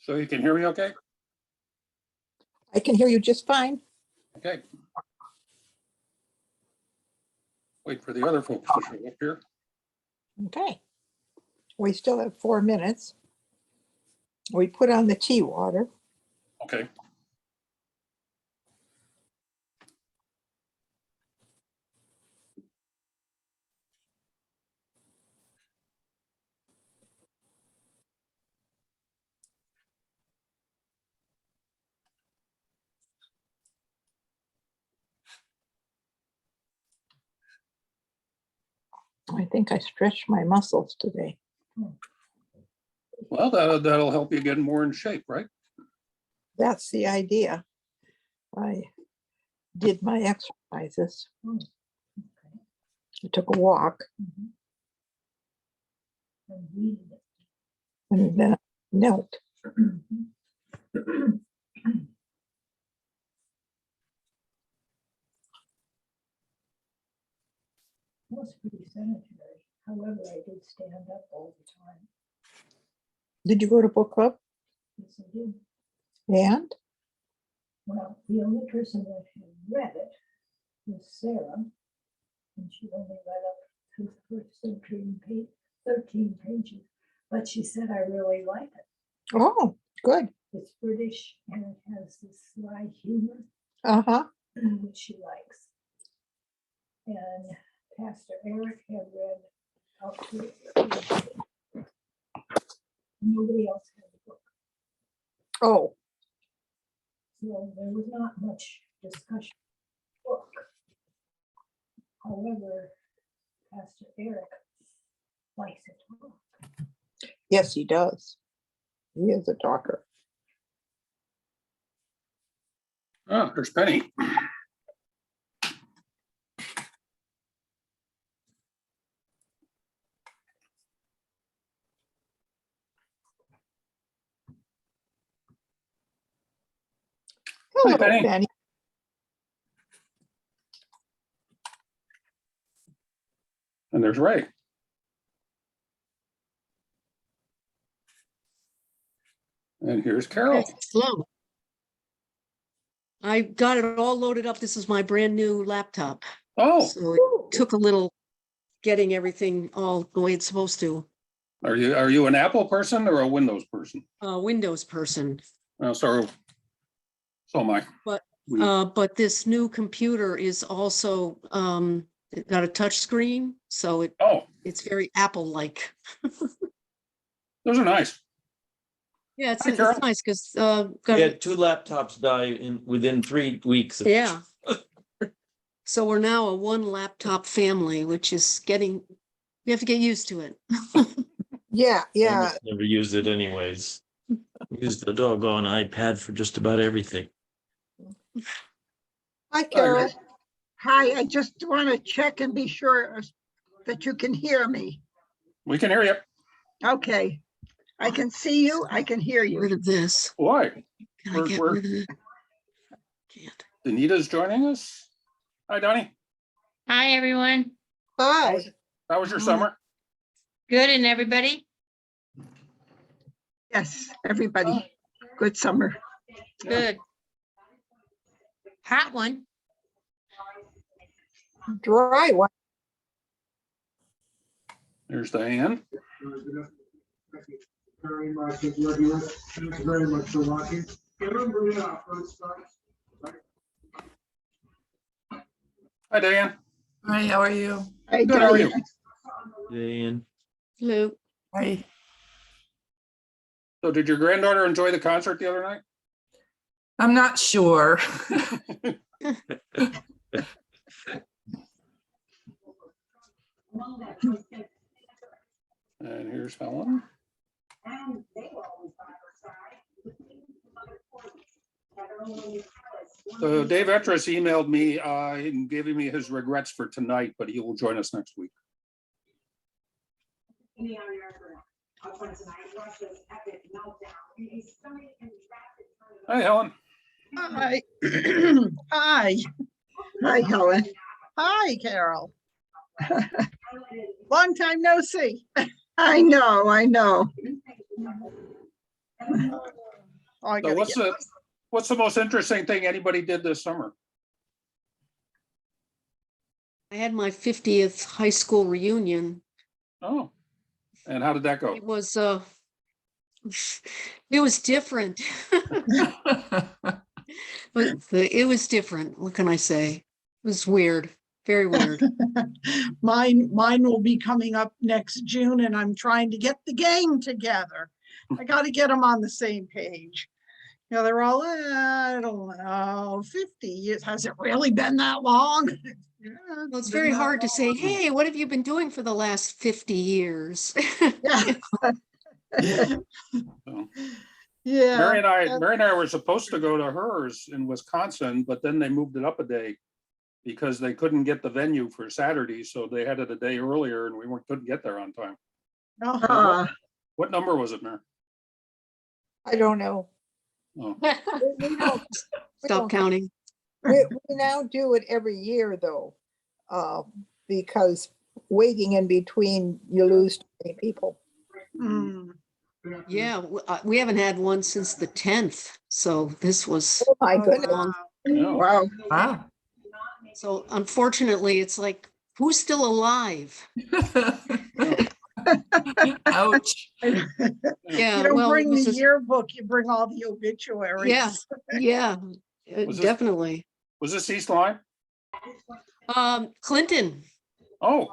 So you can hear me okay? I can hear you just fine. Okay. Wait for the other folks to show up here. Okay. We still have 4 minutes. We put on the tea water. Okay. I think I stretched my muscles today. Well, that'll help you get more in shape, right? That's the idea. I did my exercises. I took a walk. And then I knelt. Was pretty sedentary. However, I did stand up all the time. Did you go to book club? Yes, I did. And? Well, the only person that had read it was Sarah, and she only read up to the first 13 pages. But she said, I really like it. Oh, good. It's British and it has this sly humor, Uh-huh. which she likes. And Pastor Eric had read up to it. Nobody else had the book. Oh, So there was not much discussion of the book. However, Pastor Eric likes it. yes, he does. He is a talker. Oh, there's Penny. Hello, Penny. Penny. And there's Ray. And here's Carol. Okay, hello. I got it all loaded up. This is my brand new laptop. Oh, So it took a little getting everything all the way it's supposed to. are you an Apple person or a Windows person? Windows person. So am I. But this new computer is also it got a touch screen, so it's very Apple-like. Those are nice. Yeah, it's Hi, Carol. nice because We had 2 laptops die within 3 weeks. yeah. So we're now a 1 laptop family, which is we have to get used to it. Yeah, yeah. I never used it anyways. Used the doggone iPad for just about everything. Hi, Carol. Hi, I just want to check and be sure that you can hear me. We can hear you. Okay. I can see you. I can hear Rid you. of this. Why? Can I get We're- rid of it? Can't. Danita's joining us. Hi, Donnie. Hi, everyone. Hi. How was your summer? Good, and everybody? Yes, everybody. Good summer. Good. Hot one. Dry one. There's Diane. Thank you very much. Thank you very much for watching. Hi, Diane. Hi, how are you? Hi, Good, how are you? And Hello. Hi. So did your granddaughter enjoy the concert the other night? I'm not sure. And here's Helen. So Dave Etris emailed me and giving me his regrets for tonight, but he will join us next week. Hi, Helen. Hi. Hi. Hi, Helen. Hi, Carol. Long time no see. I know. I So gotta what's the most interesting thing anybody did this summer? I had my 50th high school reunion. Oh, and how did that go? It was it was different. But it was different. What can I say? It was weird. Very weird. Mine will be coming up next June, and I'm trying to get the gang together. I got to get them on the same page. You know, they're all, I don't know, 50 years. Has it really been that long? Yeah, Well, it's been very that hard to say, long. hey, what have you been doing for the last 50 years? Yeah. So, Yeah. Mary and I were supposed to go to hers in Wisconsin, but then they moved it up a day because they couldn't get the venue for Saturday, so they had it a day earlier, and couldn't get there on time. Uh-huh. What number was it, Mary? I don't know. Oh, We don't, we Stop don't- counting. we now do it every year though, because waiting in between, you lose too many people. Mm. Yeah, we haven't had one since the 10th. So this was Oh my Oh, goodness. wow. yeah. Wow. Wow. so unfortunately, it's like, who's still alive? Ouch. Yeah, You don't well, bring the this is- yearbook, you bring all the obituaries. Yeah. Yeah, Was this- definitely. Was this East Lyme? Clinton. Oh,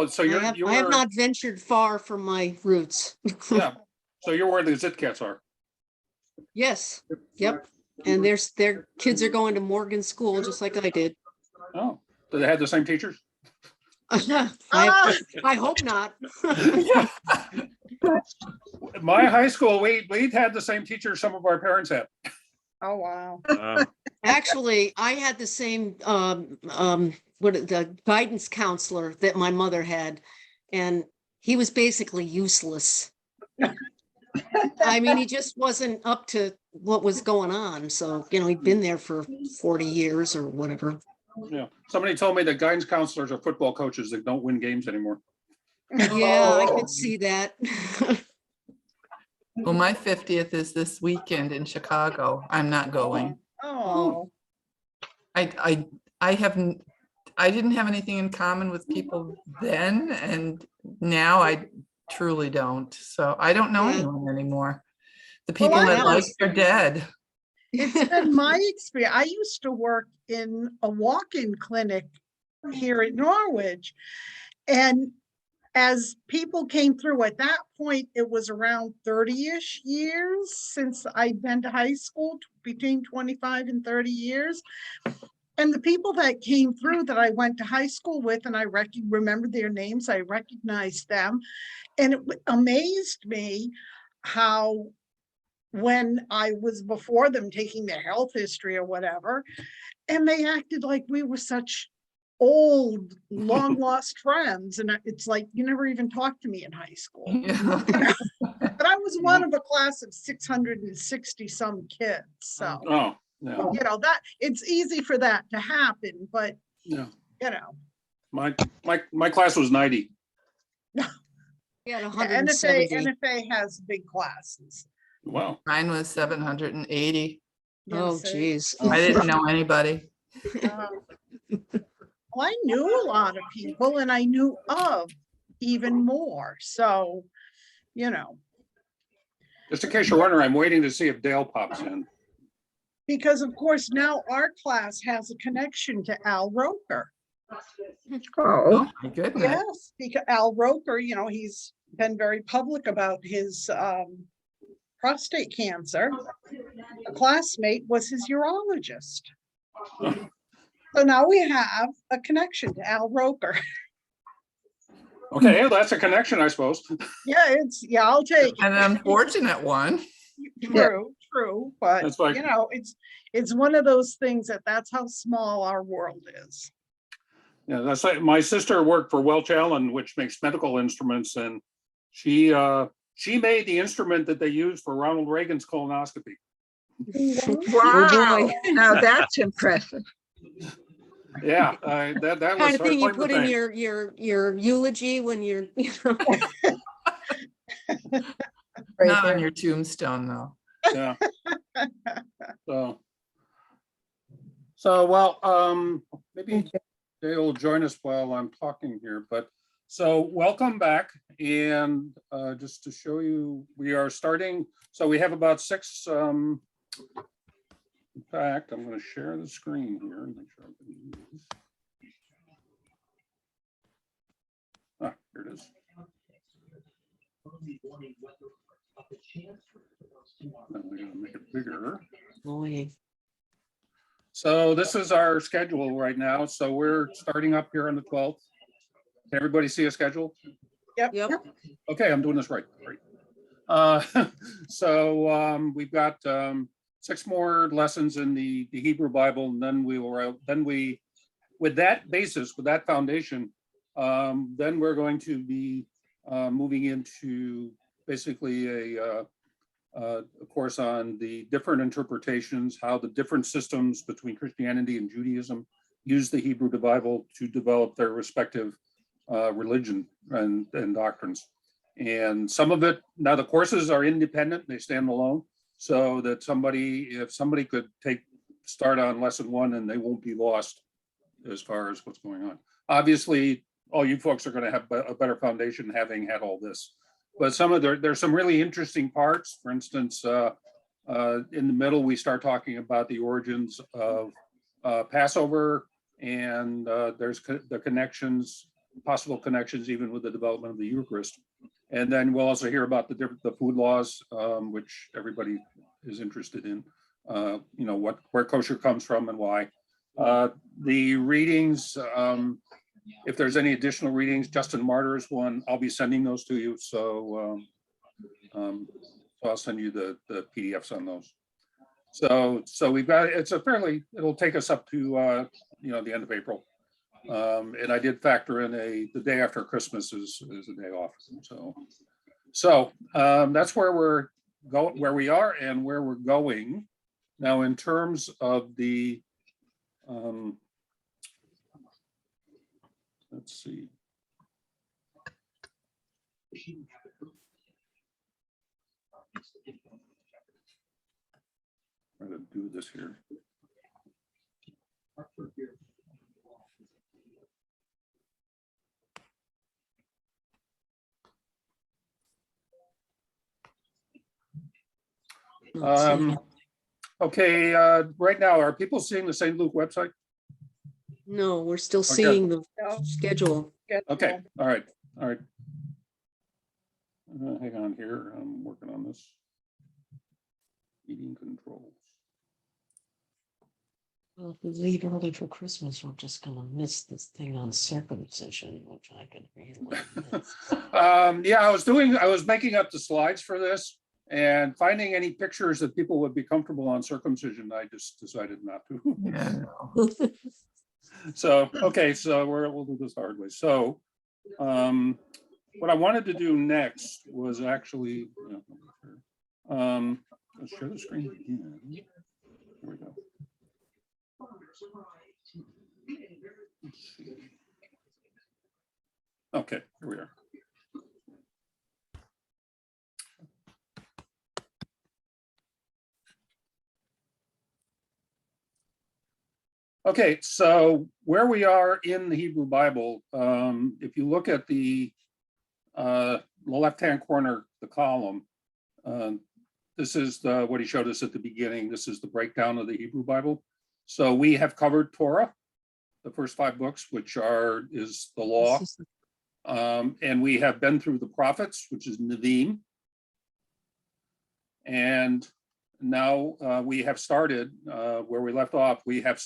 so I you have were, not ventured far from my roots. yeah. So you're where the Zit Cats are. Yes. Yep. And their kids are going to Morgan School just like I did. Oh, do they have the same teachers? I hope not. My high school, we had the same teachers some of our parents had. Oh, wow. Actually, I had the same the guidance counselor that my mother had, and he was basically useless. I mean, he just wasn't up to what was going on. So, he'd been there for 40 years or whatever. Yeah. Somebody told me that guidance counselors are football coaches that don't win games anymore. Yeah, I could see that. Well, my 50th is this weekend in Chicago. I'm not going. Oh, I didn't have anything in common with people then, and now I truly don't. So I don't know Yeah. anyone anymore. The people I that like was- are dead. it's been my experience. I used to work in a walk-in clinic here in Norwich. And as people came through at that point, it was around 30-ish years since I'd been to high school, between 25 and 30 years. And the people that came through that I went to high school with, and I remember their names, I recognized them. And it amazed me how when I was before them taking their health history or whatever, and they acted like we were such old, long lost friends. And it's like, you never even talked to me in high school. Yeah. But I was one of a class of 660 some kids. So, Oh, yeah. that it's easy for that to happen, but Yeah. My class was 90. Yeah, NFA 170. has big classes. Wow. Mine was 780. Oh, Yes, geez. I didn't know anybody. Well, I knew a lot of people and I knew of even more. So, Just in case you're wondering, I'm waiting to see if Dale pops in. because of course now our class has a connection to Al Roker. Oh, Oh, my goodness. Yes, because Al Roker, he's been very public about his prostate cancer. A classmate was his urologist. So now we have a connection to Al Roker. Okay, well, that's a connection, I suppose. Yeah, I'll take it. An unfortunate one. True, but That's like- it's one of those things that's how small our world is. Yeah, that's like my sister worked for Welch Allen, which makes medical instruments, and she made the instrument that they used for Ronald Reagan's colonoscopy. wow. Now that's impressive. Yeah, that was Kind of her thing you claim to put in fame. your eulogy when you're, Right Not there. on your tombstone, though. Yeah. So well, maybe they will join us while I'm talking here, but so welcome back. And just to show you, we are starting. So we have about 6. In fact, I'm going to share the screen here and make sure I can use this. Ah, here it is. I'm going to make it bigger. Boy. So this is our schedule right now. So we're starting up here on the 12th. Can everybody see a schedule? Yep. Okay, I'm doing this right. Great. We've got 6 more lessons in the Hebrew Bible, and then we with that basis, with that foundation, then we're going to be moving into basically a course on the different interpretations, how the different systems between Christianity and Judaism use the Hebrew Bible to develop their respective religion and doctrines. And some of it, now the courses are independent, they stand alone, so that if somebody could start on lesson 1 and they won't be lost as far as what's going on. Obviously, all you folks are going to have a better foundation having had all this. But there's some really interesting parts. For instance, in the middle, we start talking about the origins of Passover, and there's the connections, possible connections, even with the development of the Eucharist. And then we'll also hear about the food laws, which everybody is interested in. Where kosher comes from and why. The readings. If there's any additional readings, Justin Martyr's one, I'll be sending those to you. So I'll send you the PDFs on those. So we've got, it'll take us up to, the end of April. And I did factor in the day after Christmas is a day off. So that's where we are and where we're going. Now, in terms of the, let's see. I'm going to do this here. Okay, right now, are people seeing the St. Luke website? No, we're still Okay. seeing the schedule. Okay, all right. Hang on here, I'm working on this. Meeting controls. Well, if we leave early for Christmas, we're just gonna miss this thing on circumcision, which I could really miss. Yeah, I was making up the slides for this and finding any pictures that people would be comfortable on circumcision. I just decided not to. Yeah. So, okay, so we'll do this the hard way. So, what I wanted to do next was actually, let's share the screen again. Here we go. Let's see. Okay, here we are. Okay, so where we are in the Hebrew Bible, if you look at the left-hand corner, the column, this is what he showed us at the beginning. This is the breakdown of the Hebrew Bible. So we have covered Torah, the first 5 books, which is the law. And we have been through the prophets, which is Nevi'im. And now we have started where we left off. We had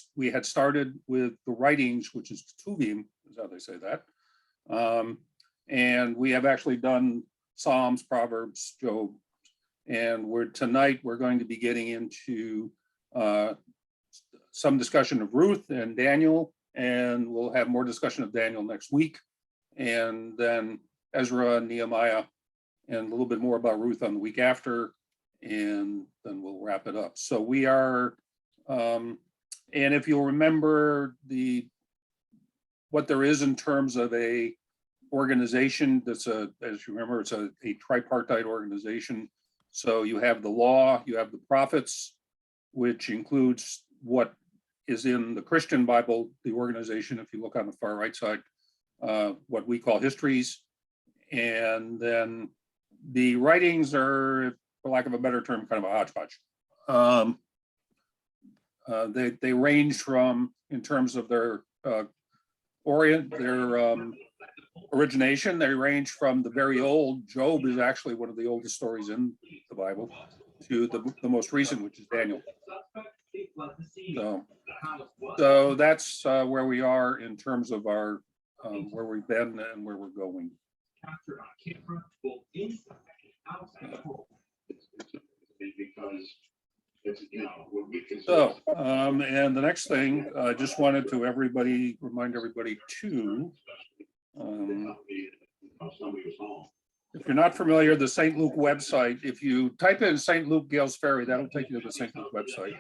started with the writings, which is Ketuvim, is how they say that. And we have actually done Psalms, Proverbs, Job. And tonight we're going to be getting into some discussion of Ruth and Daniel, and we'll have more discussion of Daniel next week. And then Ezra and Nehemiah, and a little bit more about Ruth on the week after. And then we'll wrap it up. So we are, and if you'll remember what there is in terms of a organization, as you remember, it's a tripartite organization. So you have the law, you have the prophets, which includes what is in the Christian Bible, the organization, if you look on the far right side, what we call histories. And then the writings are, for lack of a better term, kind of a hodgepodge. They range from, in terms of their origination, they range from the very old. Job is actually one of the oldest stories in the Bible, to the most recent, which is Daniel. So that's where we are in terms of our where we've been and where we're going. So, and the next thing, I just wanted to remind everybody to, if you're not familiar, the St. Luke website, if you type in St. Luke Gales Ferry, that'll take you to the St. Luke website.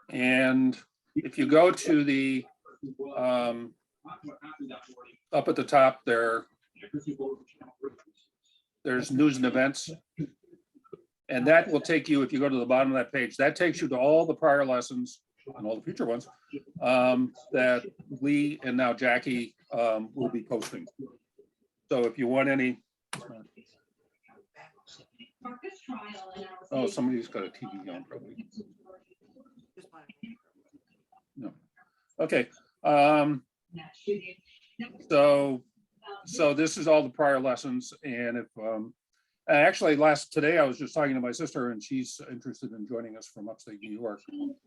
And if you go to the, up at the top there, there's news and events. And that will take you, if you go to the bottom of that page, that takes you to all the prior lessons and all the future ones that Lee and now Jackie will be posting. So if you want any, oh, somebody's got a TV on probably. No. Okay. So this is all the prior lessons, and if actually today I was just talking to my sister, and she's interested in joining us from upstate New York.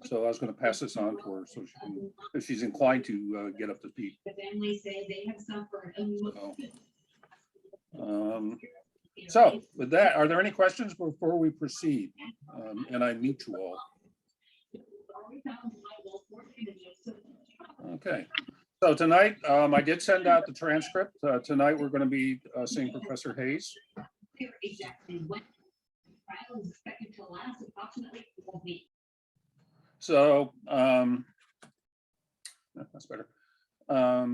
So I was going to pass this on to her so she can, if she's inclined to get up to speed. So with that, are there any questions before we proceed? And I meet you all. Okay. So tonight, I did send out the transcript. Tonight, we're going to be seeing Professor Hayes. So that's better.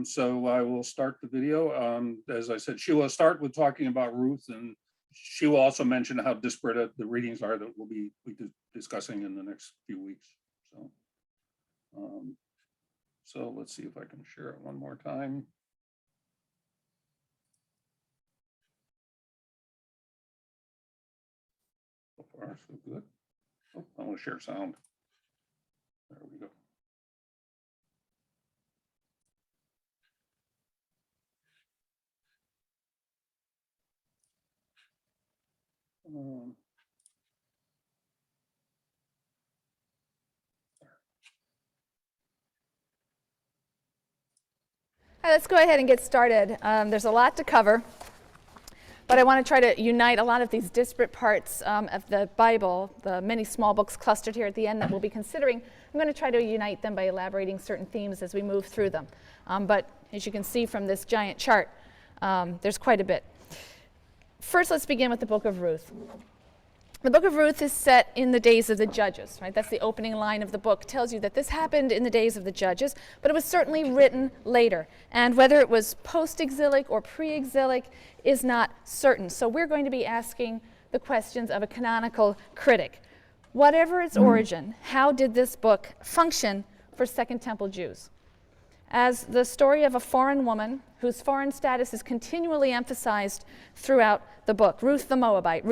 So I will start the video. As I said, she will start with talking about Ruth, and she will also mention how disparate the readings are that we'll be discussing in the next few weeks. So let's see if I can share it one more time. So far, so good. Oh, I want to share sound. There we go. All right, let's go ahead and get started. There's a lot to cover, but I want to try to unite a lot of these disparate parts of the Bible, the many small books clustered here at the end that we'll be considering. I'm going to try to unite them by elaborating certain themes as we move through them. But as you can see from this giant chart, there's quite a bit. First, let's begin with the Book of Ruth. The Book of Ruth is set in the days of the judges, right? That's the opening line of the book. Tells you that this happened in the days of the judges, but it was certainly written later. And whether it was post-exilic or pre-exilic is not certain. So we're going to be asking the questions of a canonical critic. Whatever its origin, how did this book function for Second Temple Jews? As the story of a foreign woman whose foreign status is continually emphasized throughout the book. Ruth the Moabite,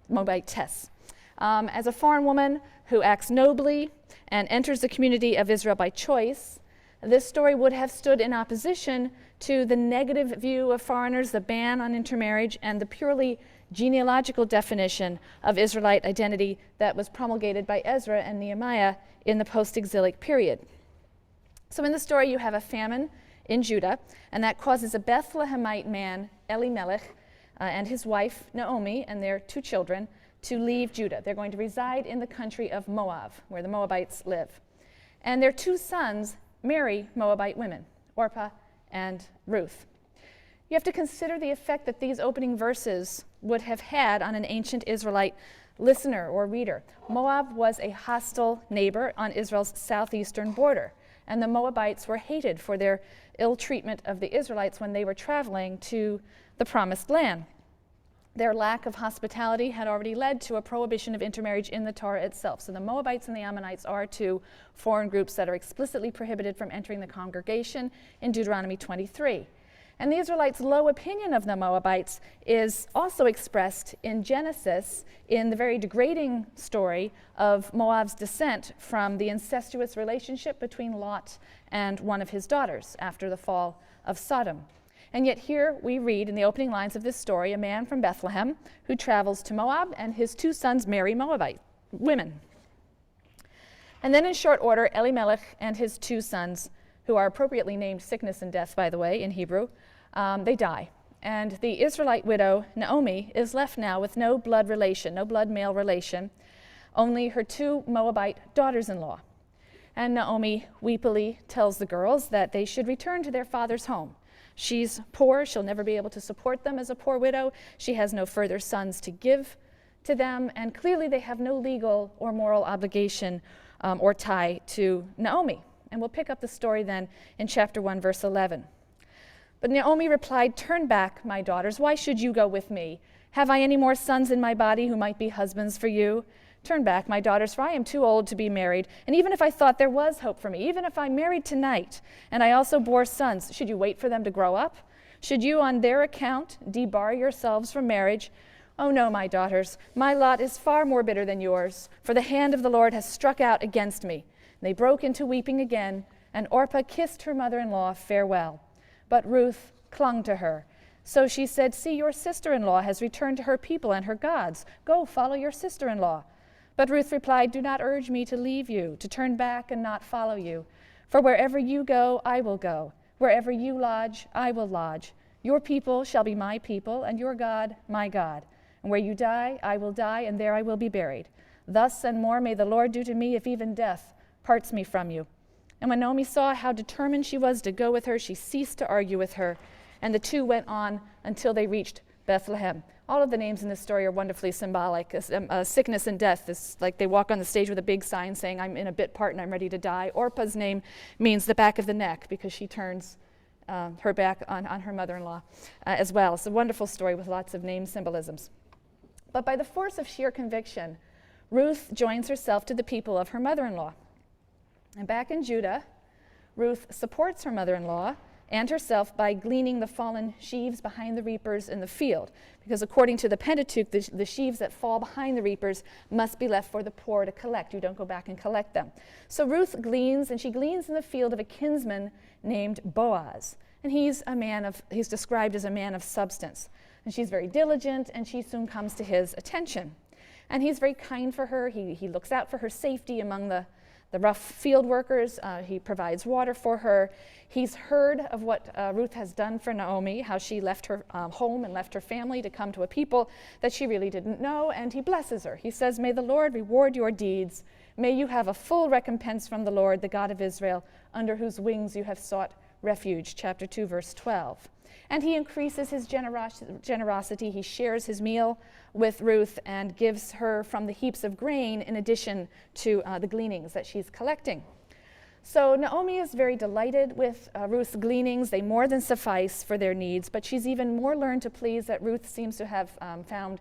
Moabitess. As a foreign woman who acts nobly and enters the community of Israel by choice, this story would have stood in opposition to the negative view of foreigners, the ban on intermarriage, and the purely genealogical definition of Israelite identity that was promulgated by Ezra and Nehemiah in the post-exilic period. So in the story, you have a famine in Judah, and that causes a Bethlehemite man, Elimelech, and his wife, Naomi, and their 2 children, to leave Judah. They're going to reside in the country of Moab, where the Moabites live. And their 2 sons marry Moabite women, Orpah and Ruth. You have to consider the effect that these opening verses would have had on an ancient Israelite listener or reader. Moab was a hostile neighbor on Israel's southeastern border, and the Moabites were hated for their ill treatment of the Israelites when they were traveling to the Promised Land. Their lack of hospitality had already led to a prohibition of intermarriage in the Torah itself. So the Moabites and the Ammonites are two foreign groups that are explicitly prohibited from entering the congregation in Deuteronomy 23. And the Israelites' low opinion of the Moabites is also expressed in Genesis in the very degrading story of Moab's descent from the incestuous relationship between Lot and one of his daughters after the fall of Sodom. And yet here we read in the opening lines of this story, a man from Bethlehem who travels to Moab, and his two sons marry Moabite women. And then in short order, Elimelech and his two sons, who are appropriately named Sickness and Death, by the way, in Hebrew, they die. And the Israelite widow, Naomi, is left now with no blood relation, no blood male relation, only her two Moabite daughters-in-law. And Naomi weepily tells the girls that they should return to their father's home. She's poor, she'll never be able to support them as a poor widow. She has no further sons to give to them, and clearly they have no legal or moral obligation or tie to Naomi. And we'll pick up the story then in chapter 1, verse 11. But Naomi replied, "Turn back, my daughters. Why should you go with me? Have I any more sons in my body who might be husbands for you? Turn back, my daughters, for I am too old to be married. And even if I thought there was hope for me, even if I married tonight, and I also bore sons, should you wait for them to grow up? Should you, on their account, debar yourselves from marriage? Oh no, my daughters, my lot is far more bitter than yours, for the hand of the Lord has struck out against me." And they broke into weeping again, and Orpah kissed her mother-in-law farewell. But Ruth clung to her. So she said, "See, your sister-in-law has returned to her people and her gods. Go, follow your sister-in-law." But Ruth replied, "Do not urge me to leave you, to turn back and not follow you. For wherever you go, I will go. Wherever you lodge, I will lodge. Your people shall be my people, and your God, my God. And where you die, I will die, and there I will be buried. Thus and more may the Lord do to me if even death parts me from you." And when Naomi saw how determined she was to go with her, she ceased to argue with her. And the two went on until they reached Bethlehem. All of the names in this story are wonderfully symbolic. Sickness and death is like they walk on the stage with a big sign saying, "I'm in a bit part and I'm ready to die." Orpah's name means the back of the neck because she turns her back on her mother-in-law as well. It's a wonderful story with lots of name symbolisms. But by the force of sheer conviction, Ruth joins herself to the people of her mother-in-law. And back in Judah, Ruth supports her mother-in-law and herself by gleaning the fallen sheaves behind the reapers in the field. Because according to the Pentateuch, the sheaves that fall behind the reapers must be left for the poor to collect. You don't go back and collect them. So Ruth gleans, and she gleans in the field of a kinsman named Boaz. And he's described as a man of substance. And she's very diligent, and she soon comes to his attention. And he's very kind for her. He looks out for her safety among the rough field workers. He provides water for her. He's heard of what Ruth has done for Naomi, how she left her home and left her family to come to a people that she really didn't know, and he blesses her. He says, "May the Lord reward your deeds. May you have a full recompense from the Lord, the God of Israel, under whose wings you have sought refuge." Chapter 2, verse 12. And he increases his generosity. He shares his meal with Ruth and gives her from the heaps of grain in addition to the gleanings that she's collecting. So Naomi is very delighted with Ruth's gleanings. They more than suffice for their needs, but she's even more learned to please that Ruth seems to have found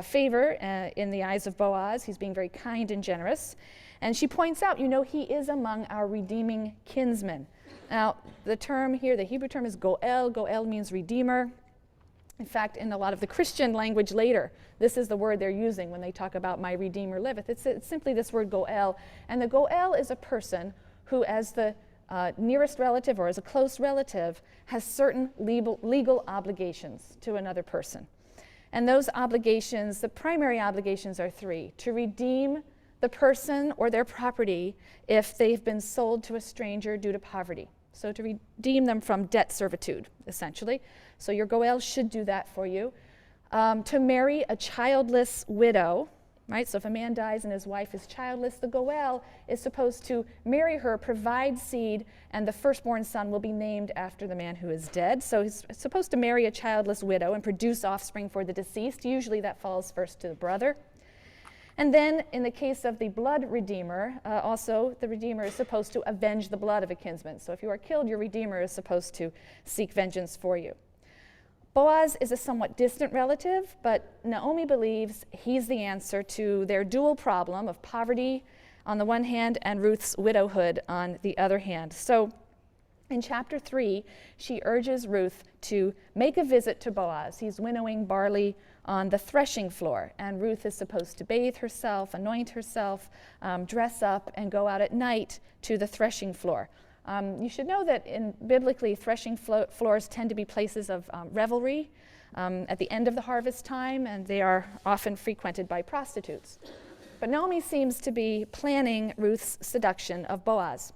favor in the eyes of Boaz. He's being very kind and generous. And she points out, he is among our redeeming kinsmen. Now, the term here, the Hebrew term is goel. Goel means redeemer. In fact, in a lot of the Christian language later, this is the word they're using when they talk about my Redeemer liveth. It's simply this word goel. And the goel is a person who, as the nearest relative or as a close relative, has certain legal obligations to another person. And those obligations, the primary obligations are three: to redeem the person or their property if they've been sold to a stranger due to poverty. So to redeem them from debt servitude, essentially. So your goel should do that for you. To marry a childless widow, right? So if a man dies and his wife is childless, the goel is supposed to marry her, provide seed, and the firstborn son will be named after the man who is dead. So he's supposed to marry a childless widow and produce offspring for the deceased. Usually that falls first to the brother. And then in the case of the blood redeemer, also the redeemer is supposed to avenge the blood of a kinsman. So if you are killed, your redeemer is supposed to seek vengeance for you. Boaz is a somewhat distant relative, but Naomi believes he's the answer to their dual problem of poverty on the one hand and Ruth's widowhood on the other hand. So in chapter 3, she urges Ruth to make a visit to Boaz. He's winnowing barley on the threshing floor, and Ruth is supposed to bathe herself, anoint herself, dress up, and go out at night to the threshing floor. You should know that biblically, threshing floors tend to be places of revelry at the end of the harvest time, and they are often frequented by prostitutes. But Naomi seems to be planning Ruth's seduction of Boaz.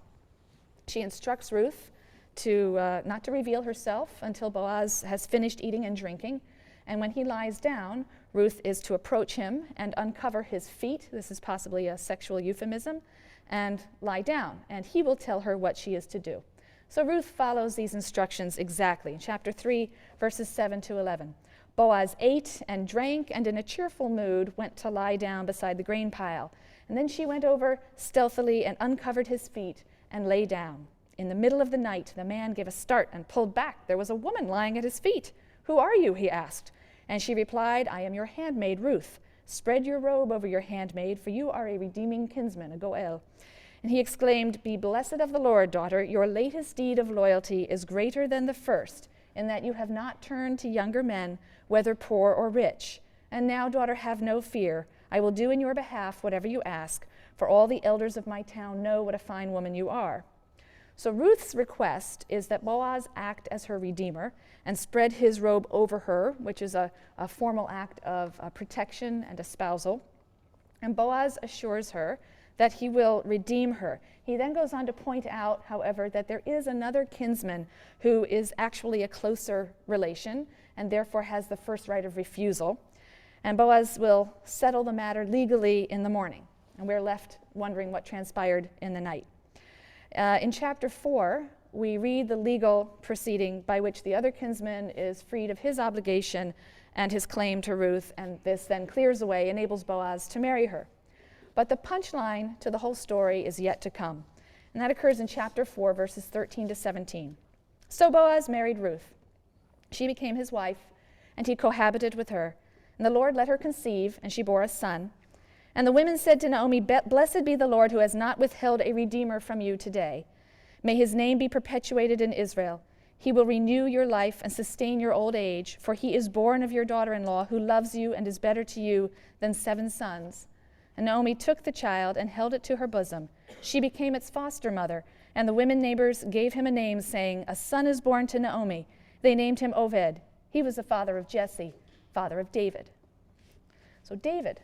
She instructs Ruth to not to reveal herself until Boaz has finished eating and drinking. And when he lies down, Ruth is to approach him and uncover his feet. This is possibly a sexual euphemism, and lie down. And he will tell her what she is to do. So Ruth follows these instructions exactly. In chapter 3, verses 7 to 11. Boaz ate and drank and in a cheerful mood went to lie down beside the grain pile. And then she went over stealthily and uncovered his feet and lay down. In the middle of the night, the man gave a start and pulled back. There was a woman lying at his feet. "Who are you?" he asked. And she replied, "I am your handmaid, Ruth. Spread your robe over your handmaid, for you are a redeeming kinsman, a goel." And he exclaimed, "Be blessed of the Lord, daughter. Your latest deed of loyalty is greater than the first, in that you have not turned to younger men, whether poor or rich. And now, daughter, have no fear. I will do in your behalf whatever you ask, for all the elders of my town know what a fine woman you are." So Ruth's request is that Boaz act as her redeemer and spread his robe over her, which is a formal act of protection and espousal. And Boaz assures her that he will redeem her. He then goes on to point out, however, that there is another kinsman who is actually a closer relation and therefore has the first right of refusal. And Boaz will settle the matter legally in the morning. And we're left wondering what transpired in the night. In chapter 4, we read the legal proceeding by which the other kinsman is freed of his obligation and his claim to Ruth, and this then clears away, enables Boaz to marry her. But the punchline to the whole story is yet to come, and that occurs in chapter 4, verses 13 to 17. So Boaz married Ruth. She became his wife, and he cohabited with her. And the Lord let her conceive, and she bore a son. And the women said to Naomi, "Blessed be the Lord who has not withheld a redeemer from you today. May his name be perpetuated in Israel. He will renew your life and sustain your old age, for he is born of your daughter-in-law who loves you and is better to you than 7 sons." And Naomi took the child and held it to her bosom. She became its foster mother, and the women neighbors gave him a name, saying, "A son is born to Naomi." They named him Oved. He was the father of Jesse, father of David. So David,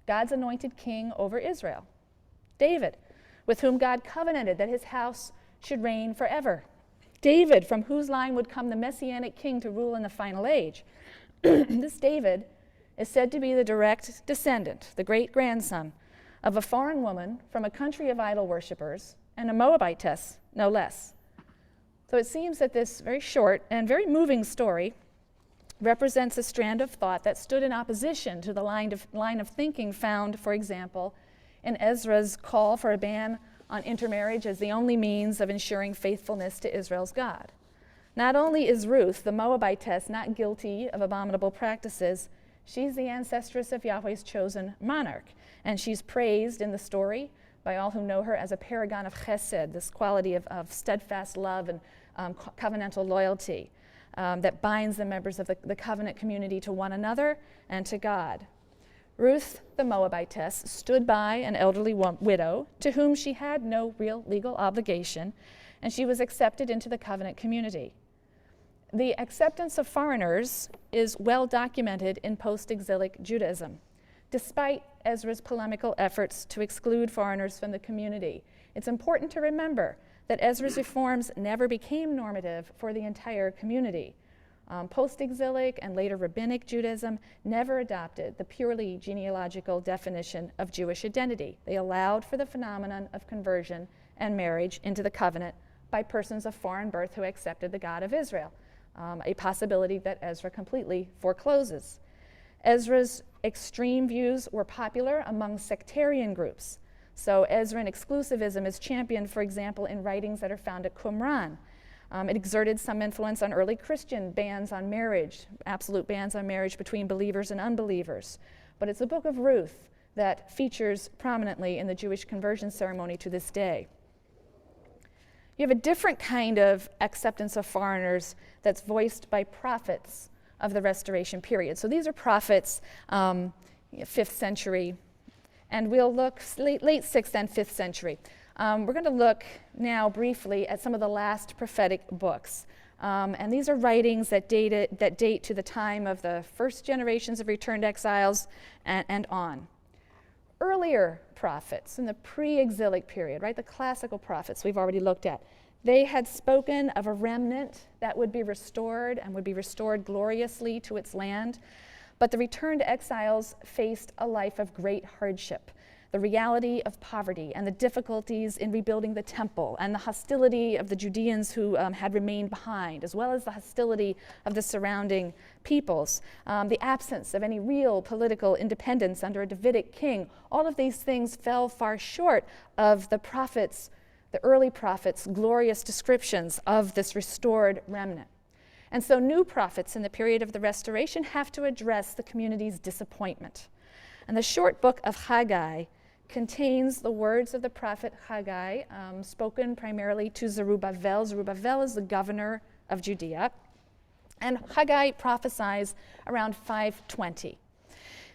God's anointed king over Israel. David, with whom God covenanted that his house should reign forever. David, from whose line would come the Messianic king to rule in the final age. This David is said to be the direct descendant, the great-grandson, of a foreign woman from a country of idol worshippers and a Moabitess, no less. So it seems that this very short and very moving story represents a strand of thought that stood in opposition to the line of thinking found, for example, in Ezra's call for a ban on intermarriage as the only means of ensuring faithfulness to Israel's God. Not only is Ruth, the Moabitess, not guilty of abominable practices, she's the ancestress of Yahweh's chosen monarch, and she's praised in the story by all who know her as a paragon of chesed, this quality of steadfast love and covenantal loyalty. That binds the members of the covenant community to one another and to God. Ruth, the Moabitess, stood by an elderly widow to whom she had no real legal obligation, and she was accepted into the covenant community. The acceptance of foreigners is well documented in post-exilic Judaism, despite Ezra's polemical efforts to exclude foreigners from the community. It's important to remember that Ezra's reforms never became normative for the entire community. Post-exilic and later rabbinic Judaism never adopted the purely genealogical definition of Jewish identity. They allowed for the phenomenon of conversion and marriage into the covenant by persons of foreign birth who accepted the God of Israel, a possibility that Ezra completely forecloses. Ezra's extreme views were popular among sectarian groups. So Ezran exclusivism is championed, for example, in writings that are found at Qumran. It exerted some influence on early Christian bans on marriage, absolute bans on marriage between believers and unbelievers. But it's the Book of Ruth that features prominently in the Jewish conversion ceremony to this day. You have a different kind of acceptance of foreigners that's voiced by prophets of the Restoration period. So these are prophets, 5th century, and we'll look late 6th and 5th century. We're going to look now briefly at some of the last prophetic books. And these are writings that date to the time of the first generations of returned exiles and on. Earlier prophets in the pre-exilic period, right, the classical prophets we've already looked at, they had spoken of a remnant that would be restored and would be restored gloriously to its land. But the returned exiles faced a life of great hardship, the reality of poverty and the difficulties in rebuilding the temple and the hostility of the Judeans who had remained behind, as well as the hostility of the surrounding peoples, the absence of any real political independence under a Davidic king. All of these things fell far short of the prophets, the early prophets' glorious descriptions of this restored remnant. And so new prophets in the period of the Restoration have to address the community's disappointment. And the short book of Haggai contains the words of the prophet Haggai, spoken primarily to Zerubbabel. Zerubbabel is the governor of Judea. And Haggai prophesies around 520.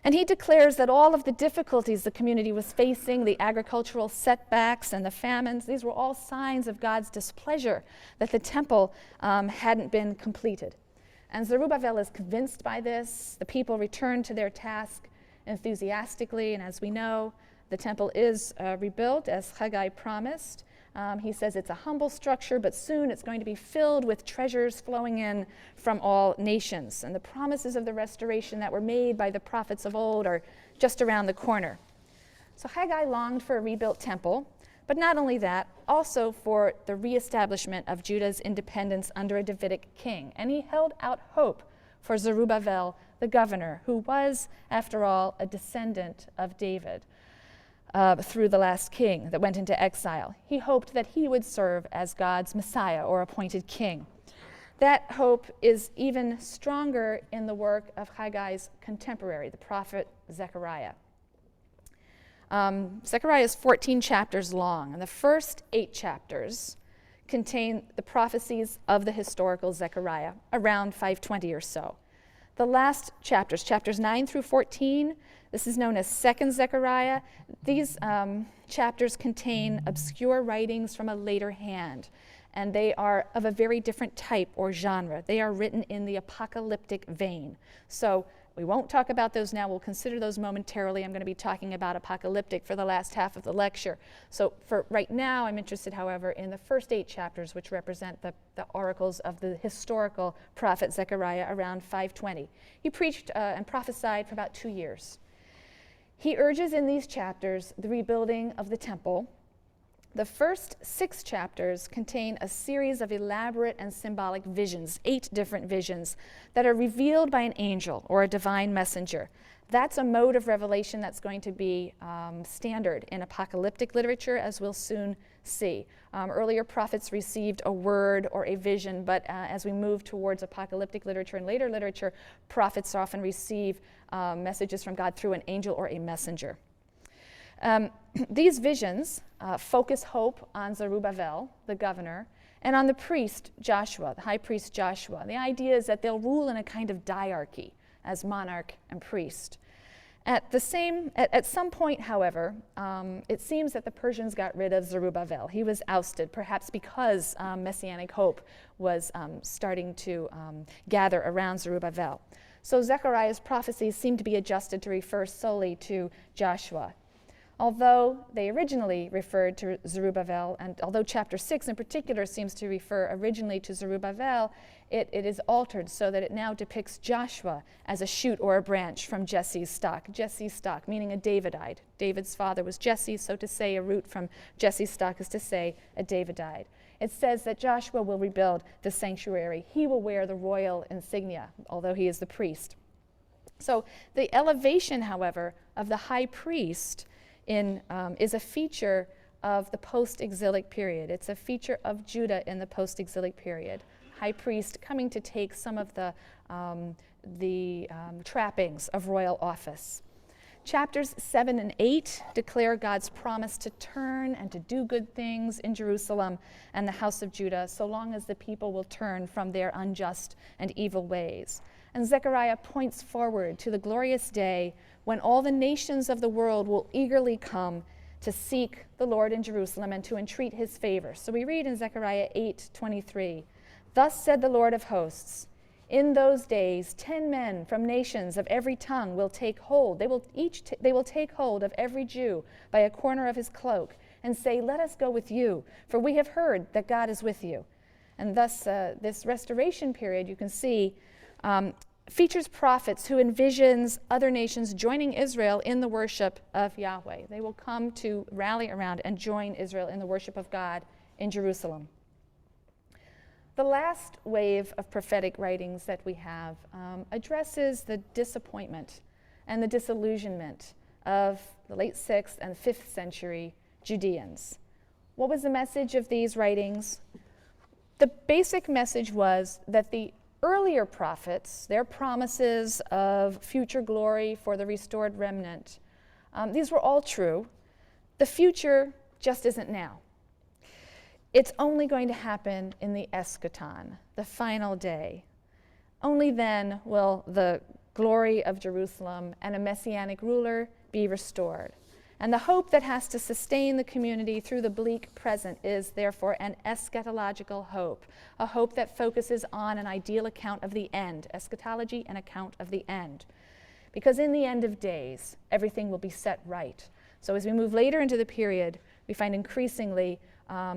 And he declares that all of the difficulties the community was facing, the agricultural setbacks and the famines, these were all signs of God's displeasure that the temple hadn't been completed. And Zerubbabel is convinced by this. The people return to their task enthusiastically, and as we know, the temple is rebuilt as Haggai promised. He says it's a humble structure, but soon it's going to be filled with treasures flowing in from all nations. And the promises of the restoration that were made by the prophets of old are just around the corner. So Haggai longed for a rebuilt temple, but not only that, also for the reestablishment of Judah's independence under a Davidic king. And he held out hope for Zerubbabel, the governor, who was, after all, a descendant of David. Through the last king that went into exile. He hoped that he would serve as God's Messiah or appointed king. That hope is even stronger in the work of Haggai's contemporary, the prophet Zechariah. Zechariah is 14 chapters long, and the first 8 chapters contain the prophecies of the historical Zechariah, around 520 or so. The last chapters, chapters 9 through 14, this is known as Second Zechariah. These chapters contain obscure writings from a later hand, and they are of a very different type or genre. They are written in the apocalyptic vein. So we won't talk about those now. We'll consider those momentarily. I'm going to be talking about apocalyptic for the last half of the lecture. So for right now, I'm interested, however, in the first 8 chapters, which represent the oracles of the historical prophet Zechariah around 520. He preached and prophesied for about 2 years. He urges in these chapters the rebuilding of the temple. The first 6 chapters contain a series of elaborate and symbolic visions, 8 different visions that are revealed by an angel or a divine messenger. That's a mode of revelation that's going to be standard in apocalyptic literature, as we'll soon see. Earlier prophets received a word or a vision, but as we move towards apocalyptic literature and later literature, prophets often receive messages from God through an angel or a messenger. These visions focus hope on Zerubbabel, the governor, and on the priest Joshua, the high priest Joshua. The idea is that they'll rule in a kind of diarchy as monarch and priest. At some point, however, it seems that the Persians got rid of Zerubbabel. He was ousted, perhaps because messianic hope was starting to gather around Zerubbabel. So Zechariah's prophecies seem to be adjusted to refer solely to Joshua. Although they originally referred to Zerubbabel, and although chapter 6 in particular seems to refer originally to Zerubbabel, it is altered so that it now depicts Joshua as a shoot or a branch from Jesse's stock. Jesse's stock, meaning a Davidite. David's father was Jesse, so to say a root from Jesse's stock is to say a Davidite. It says that Joshua will rebuild the sanctuary. He will wear the royal insignia, although he is the priest. So the elevation, however, of the high priest is a feature of the post-exilic period. It's a feature of Judah in the post-exilic period. High priest coming to take some of the trappings of royal office. Chapters 7 and 8 declare God's promise to turn and to do good things in Jerusalem and the house of Judah, so long as the people will turn from their unjust and evil ways. And Zechariah points forward to the glorious day when all the nations of the world will eagerly come to seek the Lord in Jerusalem and to entreat his favor. So we read in Zechariah 8:23, "Thus said the Lord of hosts, in those days 10 men from nations of every tongue will take hold. They will take hold of every Jew by a corner of his cloak and say, 'Let us go with you, for we have heard that God is with you.'" And thus this restoration period, you can see, features prophets who envisions other nations joining Israel in the worship of Yahweh. They will come to rally around and join Israel in the worship of God in Jerusalem. The last wave of prophetic writings that we have addresses the disappointment and the disillusionment of the late 6th and 5th century Judeans. What was the message of these writings? The basic message was that the earlier prophets, their promises of future glory for the restored remnant, these were all true. The future just isn't now. It's only going to happen in the eschaton, the final day. Only then will the glory of Jerusalem and a messianic ruler be restored. And the hope that has to sustain the community through the bleak present is therefore an eschatological hope, a hope that focuses on an ideal account of the end, eschatology, an account of the end. Because in the end of days, everything will be set right. So as we move later into the period, we find increasingly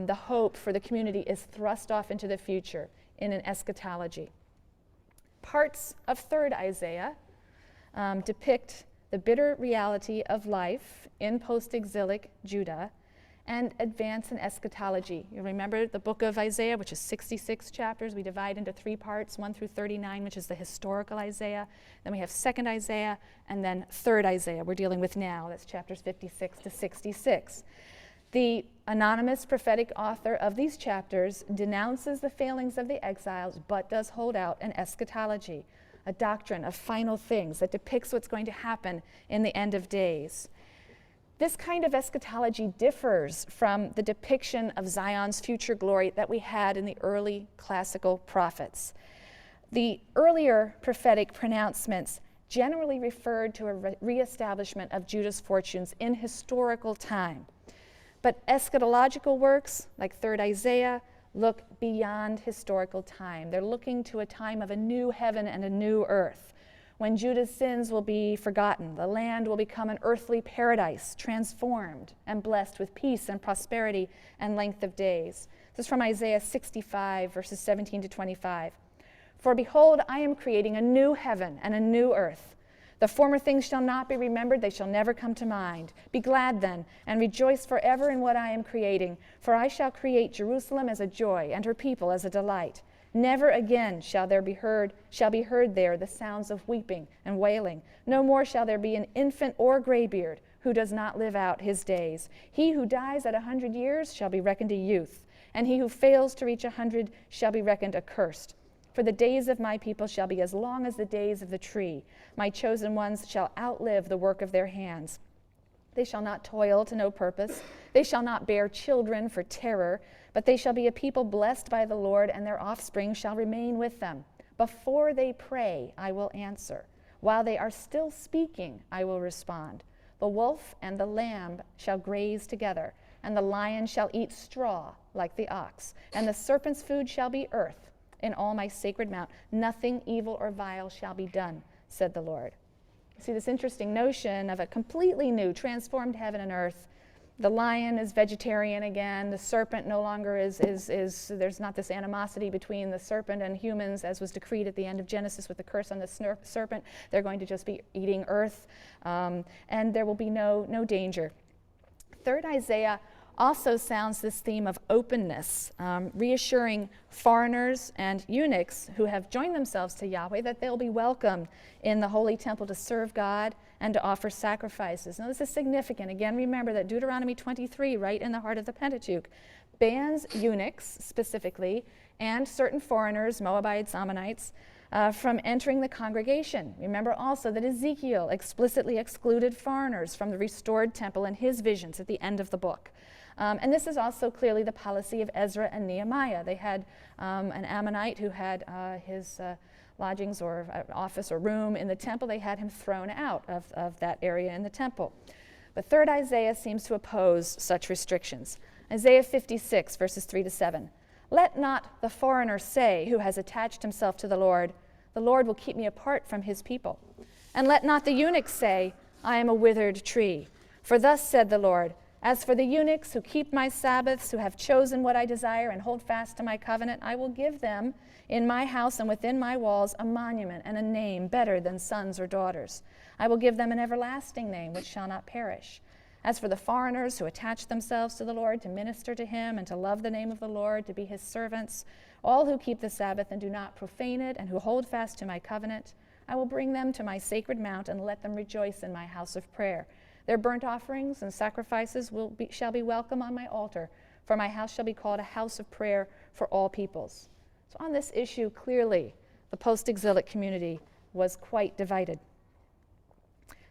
the hope for the community is thrust off into the future in an eschatology. Parts of 3rd Isaiah depict the bitter reality of life in post-exilic Judah and advance in eschatology. You remember the book of Isaiah, which is 66 chapters. We divide into 3 parts, 1 through 39, which is the historical Isaiah. Then we have 2nd Isaiah, and then 3rd Isaiah we're dealing with now. That's chapters 56 to 66. The anonymous prophetic author of these chapters denounces the failings of the exiles, but does hold out an eschatology, a doctrine of final things that depicts what's going to happen in the end of days. This kind of eschatology differs from the depiction of Zion's future glory that we had in the early classical prophets. The earlier prophetic pronouncements generally referred to a reestablishment of Judah's fortunes in historical time. But eschatological works, like 3rd Isaiah, look beyond historical time. They're looking to a time of a new heaven and a new earth, when Judah's sins will be forgotten. The land will become an earthly paradise, transformed and blessed with peace and prosperity and length of days. This is from Isaiah 65, verses 17 to 25. "For behold, I am creating a new heaven and a new earth. The former things shall not be remembered, they shall never come to mind. Be glad then, and rejoice forever in what I am creating. For I shall create Jerusalem as a joy, and her people as a delight. Never again shall be heard there the sounds of weeping and wailing. No more shall there be an infant or graybeard who does not live out his days. He who dies at 100 years shall be reckoned a youth, and he who fails to reach 100 shall be reckoned accursed. For the days of my people shall be as long as the days of the tree. My chosen ones shall outlive the work of their hands. They shall not toil to no purpose. They shall not bear children for terror, but they shall be a people blessed by the Lord, and their offspring shall remain with them. Before they pray, I will answer. While they are still speaking, I will respond. The wolf and the lamb shall graze together, and the lion shall eat straw like the ox, and the serpent's food shall be earth. In all my sacred mount, nothing evil or vile shall be done, said the Lord." You see this interesting notion of a completely new, transformed heaven and earth. The lion is vegetarian again. The serpent no longer is there's not this animosity between the serpent and humans as was decreed at the end of Genesis with the curse on the serpent. They're going to just be eating earth, and there will be no danger. 3rd Isaiah also sounds this theme of openness, reassuring foreigners and eunuchs who have joined themselves to Yahweh that they'll be welcome in the holy temple to serve God and to offer sacrifices. Now, this is significant. Again, remember that Deuteronomy 23, right in the heart of the Pentateuch, bans eunuchs specifically and certain foreigners, Moabites, Ammonites, from entering the congregation. Remember also that Ezekiel explicitly excluded foreigners from the restored temple in his visions at the end of the book. And this is also clearly the policy of Ezra and Nehemiah. They had an Ammonite who had his lodgings or office or room in the temple. They had him thrown out of that area in the temple. But 3rd Isaiah seems to oppose such restrictions. Isaiah 56, verses 3-7. Let not the foreigner say who has attached himself to the Lord will keep me apart from his people. And let not the eunuch say, I am a withered tree. For thus said the Lord, as for the eunuchs who keep my Sabbaths, who have chosen what I desire and hold fast to my covenant, I will give them in my house and within my walls a monument and a name better than sons or daughters. I will give them an everlasting name which shall not perish. As for the foreigners who attach themselves to the Lord to minister to him and to love the name of the Lord, to be his servants, all who keep the Sabbath and do not profane it and who hold fast to my covenant, I will bring them to my sacred mount and let them rejoice in my house of prayer. Their burnt offerings and sacrifices shall be welcome on my altar, for my house shall be called a house of prayer for all peoples. So on this issue, clearly, the post-exilic community was quite divided.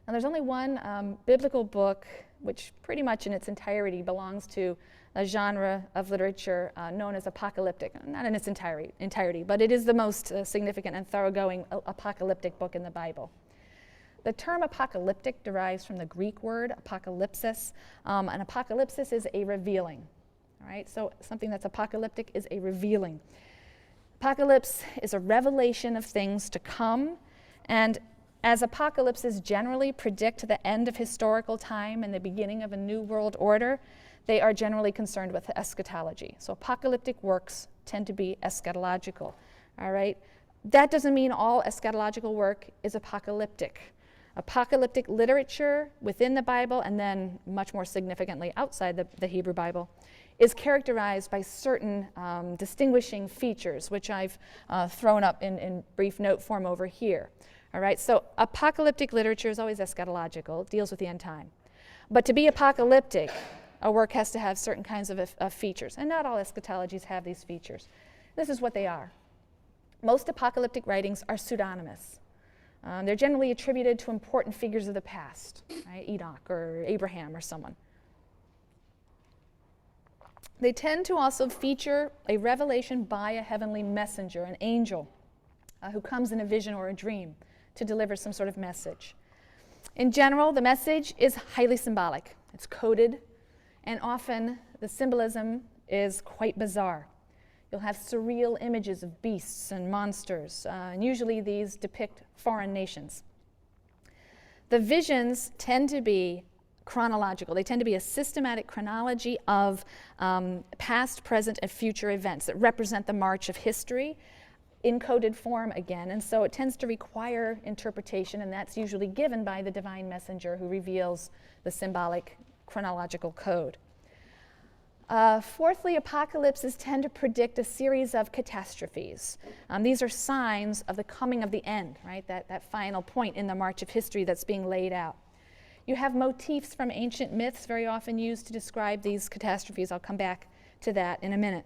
Now, there's only one biblical book which pretty much in its entirety belongs to a genre of literature known as apocalyptic. Not in its entirety, but it is the most significant and thoroughgoing apocalyptic book in the Bible. The term apocalyptic derives from the Greek word apocalypsis, and apocalypsis is a revealing. All right, so something that's apocalyptic is a revealing. Apocalypse is a revelation of things to come, and as apocalypses generally predict the end of historical time and the beginning of a new world order, they are generally concerned with eschatology. So apocalyptic works tend to be eschatological. All right, that doesn't mean all eschatological work is apocalyptic. Apocalyptic literature within the Bible, and then much more significantly outside the Hebrew Bible, is characterized by certain distinguishing features, which I've thrown up in brief note form over here. All right, so apocalyptic literature is always eschatological, it deals with the end time. But to be apocalyptic, a work has to have certain kinds of features, and not all eschatologies have these features. This is what they are. Most apocalyptic writings are pseudonymous. They're generally attributed to important figures of the past, right? Enoch or Abraham or someone. They tend to also feature a revelation by a heavenly messenger, an angel, who comes in a vision or a dream to deliver some sort of message. In general, the message is highly symbolic. It's coded, and often the symbolism is quite bizarre. You'll have surreal images of beasts and monsters, and usually these depict foreign nations. The visions tend to be chronological. They tend to be a systematic chronology of past, present, and future events that represent the march of history in coded form again, and so it tends to require interpretation, and that's usually given by the divine messenger who reveals the symbolic chronological code. Fourthly, apocalypses tend to predict a series of catastrophes. These are signs of the coming of the end, right? That final point in the march of history that's being laid out. You have motifs from ancient myths very often used to describe these catastrophes. I'll come back to that in a minute.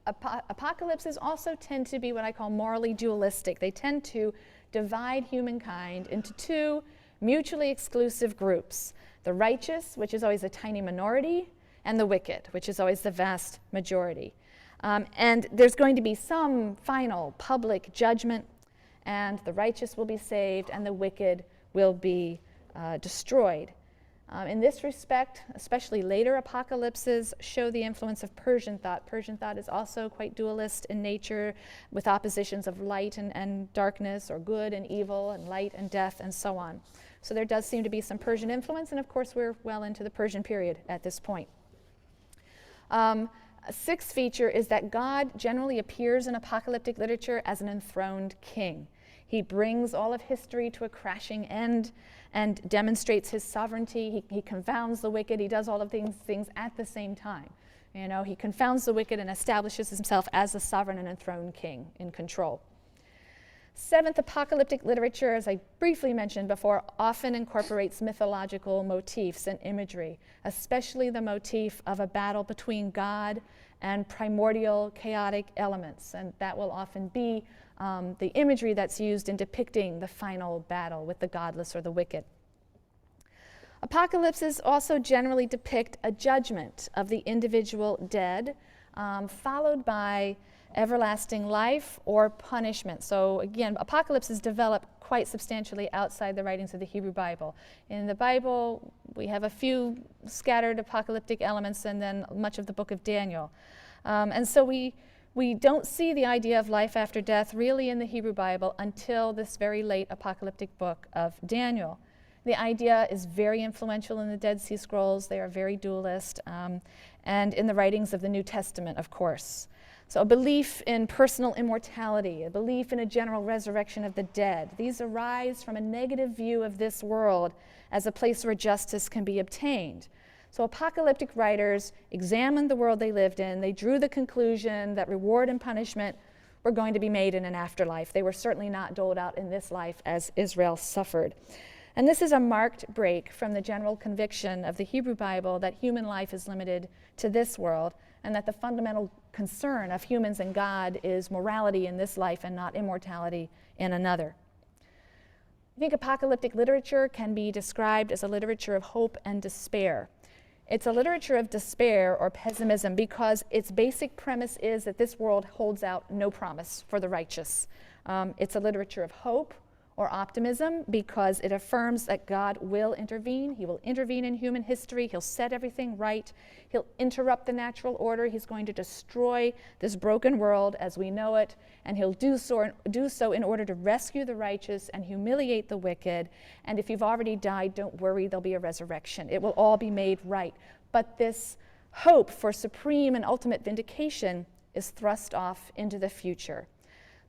Apocalypses also tend to be what I call morally dualistic. They tend to divide humankind into two mutually exclusive groups: the righteous, which is always a tiny minority, and the wicked, which is always the vast majority. And there's going to be some final public judgment, and the righteous will be saved, and the wicked will be destroyed. In this respect, especially later apocalypses show the influence of Persian thought. Persian thought is also quite dualist in nature, with oppositions of light and darkness, or good and evil, and light and death, and so on. So there does seem to be some Persian influence, and of course we're well into the Persian period at this point. A sixth feature is that God generally appears in apocalyptic literature as an enthroned king. He brings all of history to a crashing end and demonstrates his sovereignty. He confounds the wicked. He does all of these things at the same time. You know, he confounds the wicked and establishes himself as a sovereign and enthroned king in control. Seventh, apocalyptic literature, as I briefly mentioned before, often incorporates mythological motifs and imagery, especially the motif of a battle between God and primordial chaotic elements. And that will often be the imagery that's used in depicting the final battle with the godless or the wicked. Apocalypses also generally depict a judgment of the individual dead, followed by everlasting life or punishment. So again, apocalypses develop quite substantially outside the writings of the Hebrew Bible. In the Bible, we have a few scattered apocalyptic elements and then much of the book of Daniel. And so we don't see the idea of life after death really in the Hebrew Bible until this very late apocalyptic book of Daniel. The idea is very influential in the Dead Sea Scrolls. They are very dualist, and in the writings of the New Testament, of course. So a belief in personal immortality, a belief in a general resurrection of the dead, these arise from a negative view of this world as a place where justice can be obtained. So apocalyptic writers examined the world they lived in. They drew the conclusion that reward and punishment were going to be made in an afterlife. They were certainly not doled out in this life as Israel suffered. And this is a marked break from the general conviction of the Hebrew Bible that human life is limited to this world, and that the fundamental concern of humans and God is morality in this life and not immortality in another. I think apocalyptic literature can be described as a literature of hope and despair. It's a literature of despair or pessimism because its basic premise is that this world holds out no promise for the righteous. It's a literature of hope or optimism because it affirms that God will intervene. He will intervene in human history. He'll set everything right. He'll interrupt the natural order. He's going to destroy this broken world as we know it, and he'll do so in order to rescue the righteous and humiliate the wicked. And if you've already died, don't worry, there'll be a resurrection. It will all be made right. But this hope for supreme and ultimate vindication is thrust off into the future.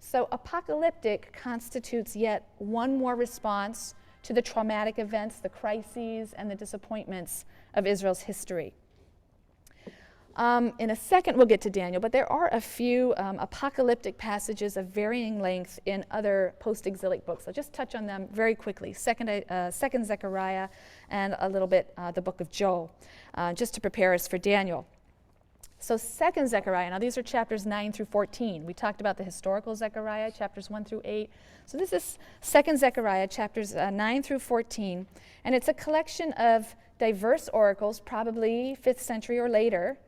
So apocalyptic constitutes yet one more response to the traumatic events, the crises, and the disappointments of Israel's history. In a second, we'll get to Daniel, but there are a few apocalyptic passages of varying length in other post-exilic books. I'll just touch on them very quickly. Second Zechariah and a little bit the book of Joel, just to prepare us for Daniel. So second Zechariah, now these are chapters 9 through 14. We talked about the historical Zechariah, chapters 1 through 8. So this is second Zechariah, chapters 9 through 14. And it's a collection of diverse oracles, probably 5th century or later,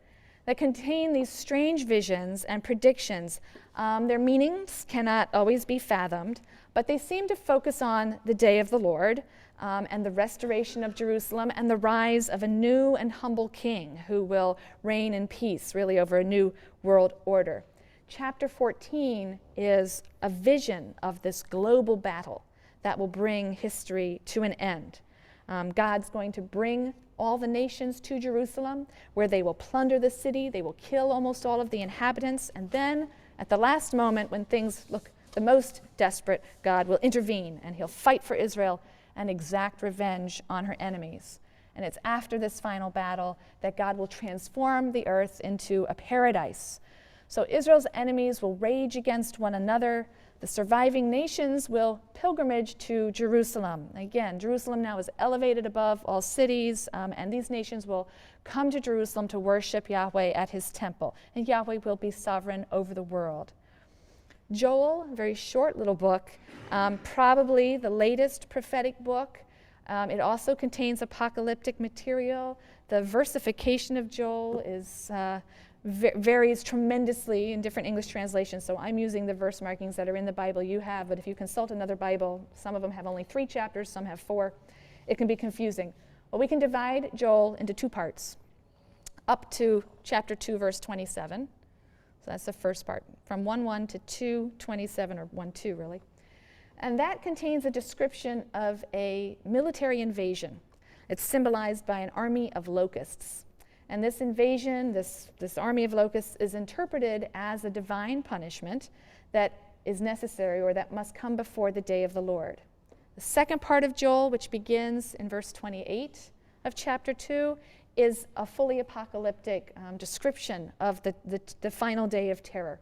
that contain these strange visions and predictions. Their meanings cannot always be fathomed, but they seem to focus on the day of the Lord, and the restoration of Jerusalem and the rise of a new and humble king who will reign in peace, really over a new world order. Chapter 14 is a vision of this global battle that will bring history to an end. God's going to bring all the nations to Jerusalem, where they will plunder the city, they will kill almost all of the inhabitants, and then at the last moment when things look the most desperate, God will intervene and he'll fight for Israel and exact revenge on her enemies. And it's after this final battle that God will transform the earth into a paradise. So Israel's enemies will rage against one another. The surviving nations will pilgrimage to Jerusalem. Again, Jerusalem now is elevated above all cities, and these nations will come to Jerusalem to worship Yahweh at his temple. And Yahweh will be sovereign over the world. Joel, a very short little book, probably the latest prophetic book. It also contains apocalyptic material. The versification of Joel is varies tremendously in different English translations, so I'm using the verse markings that are in the Bible you have, but if you consult another Bible, some of them have only 3 chapters, some have 4. It can be confusing. Well, we can divide Joel into 2 parts, up to chapter 2, verse 27. So that's the first part, from 1:1 to 2:27, or 1:2 really. And that contains a description of a military invasion. It's symbolized by an army of locusts. And this invasion, this army of locusts, is interpreted as a divine punishment that is necessary or that must come before the day of the Lord. The second part of Joel, which begins in verse 28 of chapter 2, is a fully apocalyptic description of the final day of terror.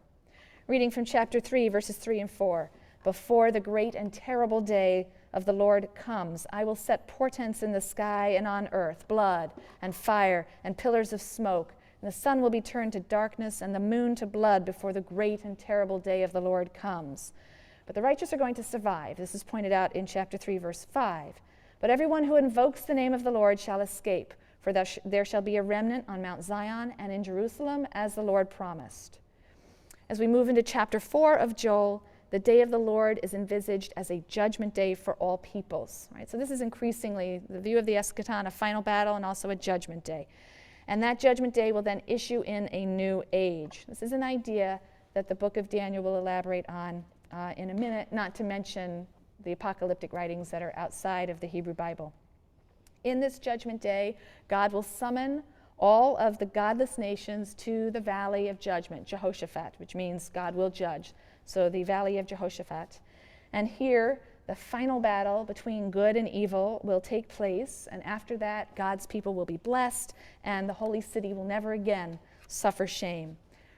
Reading from chapter 3, verses 3 and 4. before the great and terrible day of the Lord comes. I will set portents in the sky and on earth, blood and fire and pillars of smoke. And the sun will be turned to darkness and the moon to blood before the great and terrible day of the Lord comes. But the righteous are going to survive. This is pointed out in chapter 3, verse 5. But everyone who invokes the name of the Lord shall escape, for there shall be a remnant on Mount Zion and in Jerusalem, as the Lord promised. As we move into chapter 4 of Joel, the day of the Lord is envisaged as a judgment day for all peoples. Right? So this is increasingly the view of the eschaton, a final battle, and also a judgment day. And that judgment day will then issue in a new age. This is an idea that the book of Daniel will elaborate on in a minute, not to mention the apocalyptic writings that are outside of the Hebrew Bible. In this judgment day, God will summon all of the godless nations to the valley of judgment, Jehoshaphat, which means God will judge. So the valley of Jehoshaphat. And here, the final battle between good and evil will take place, and after that, God's people will be blessed, and the holy city will never again suffer shame.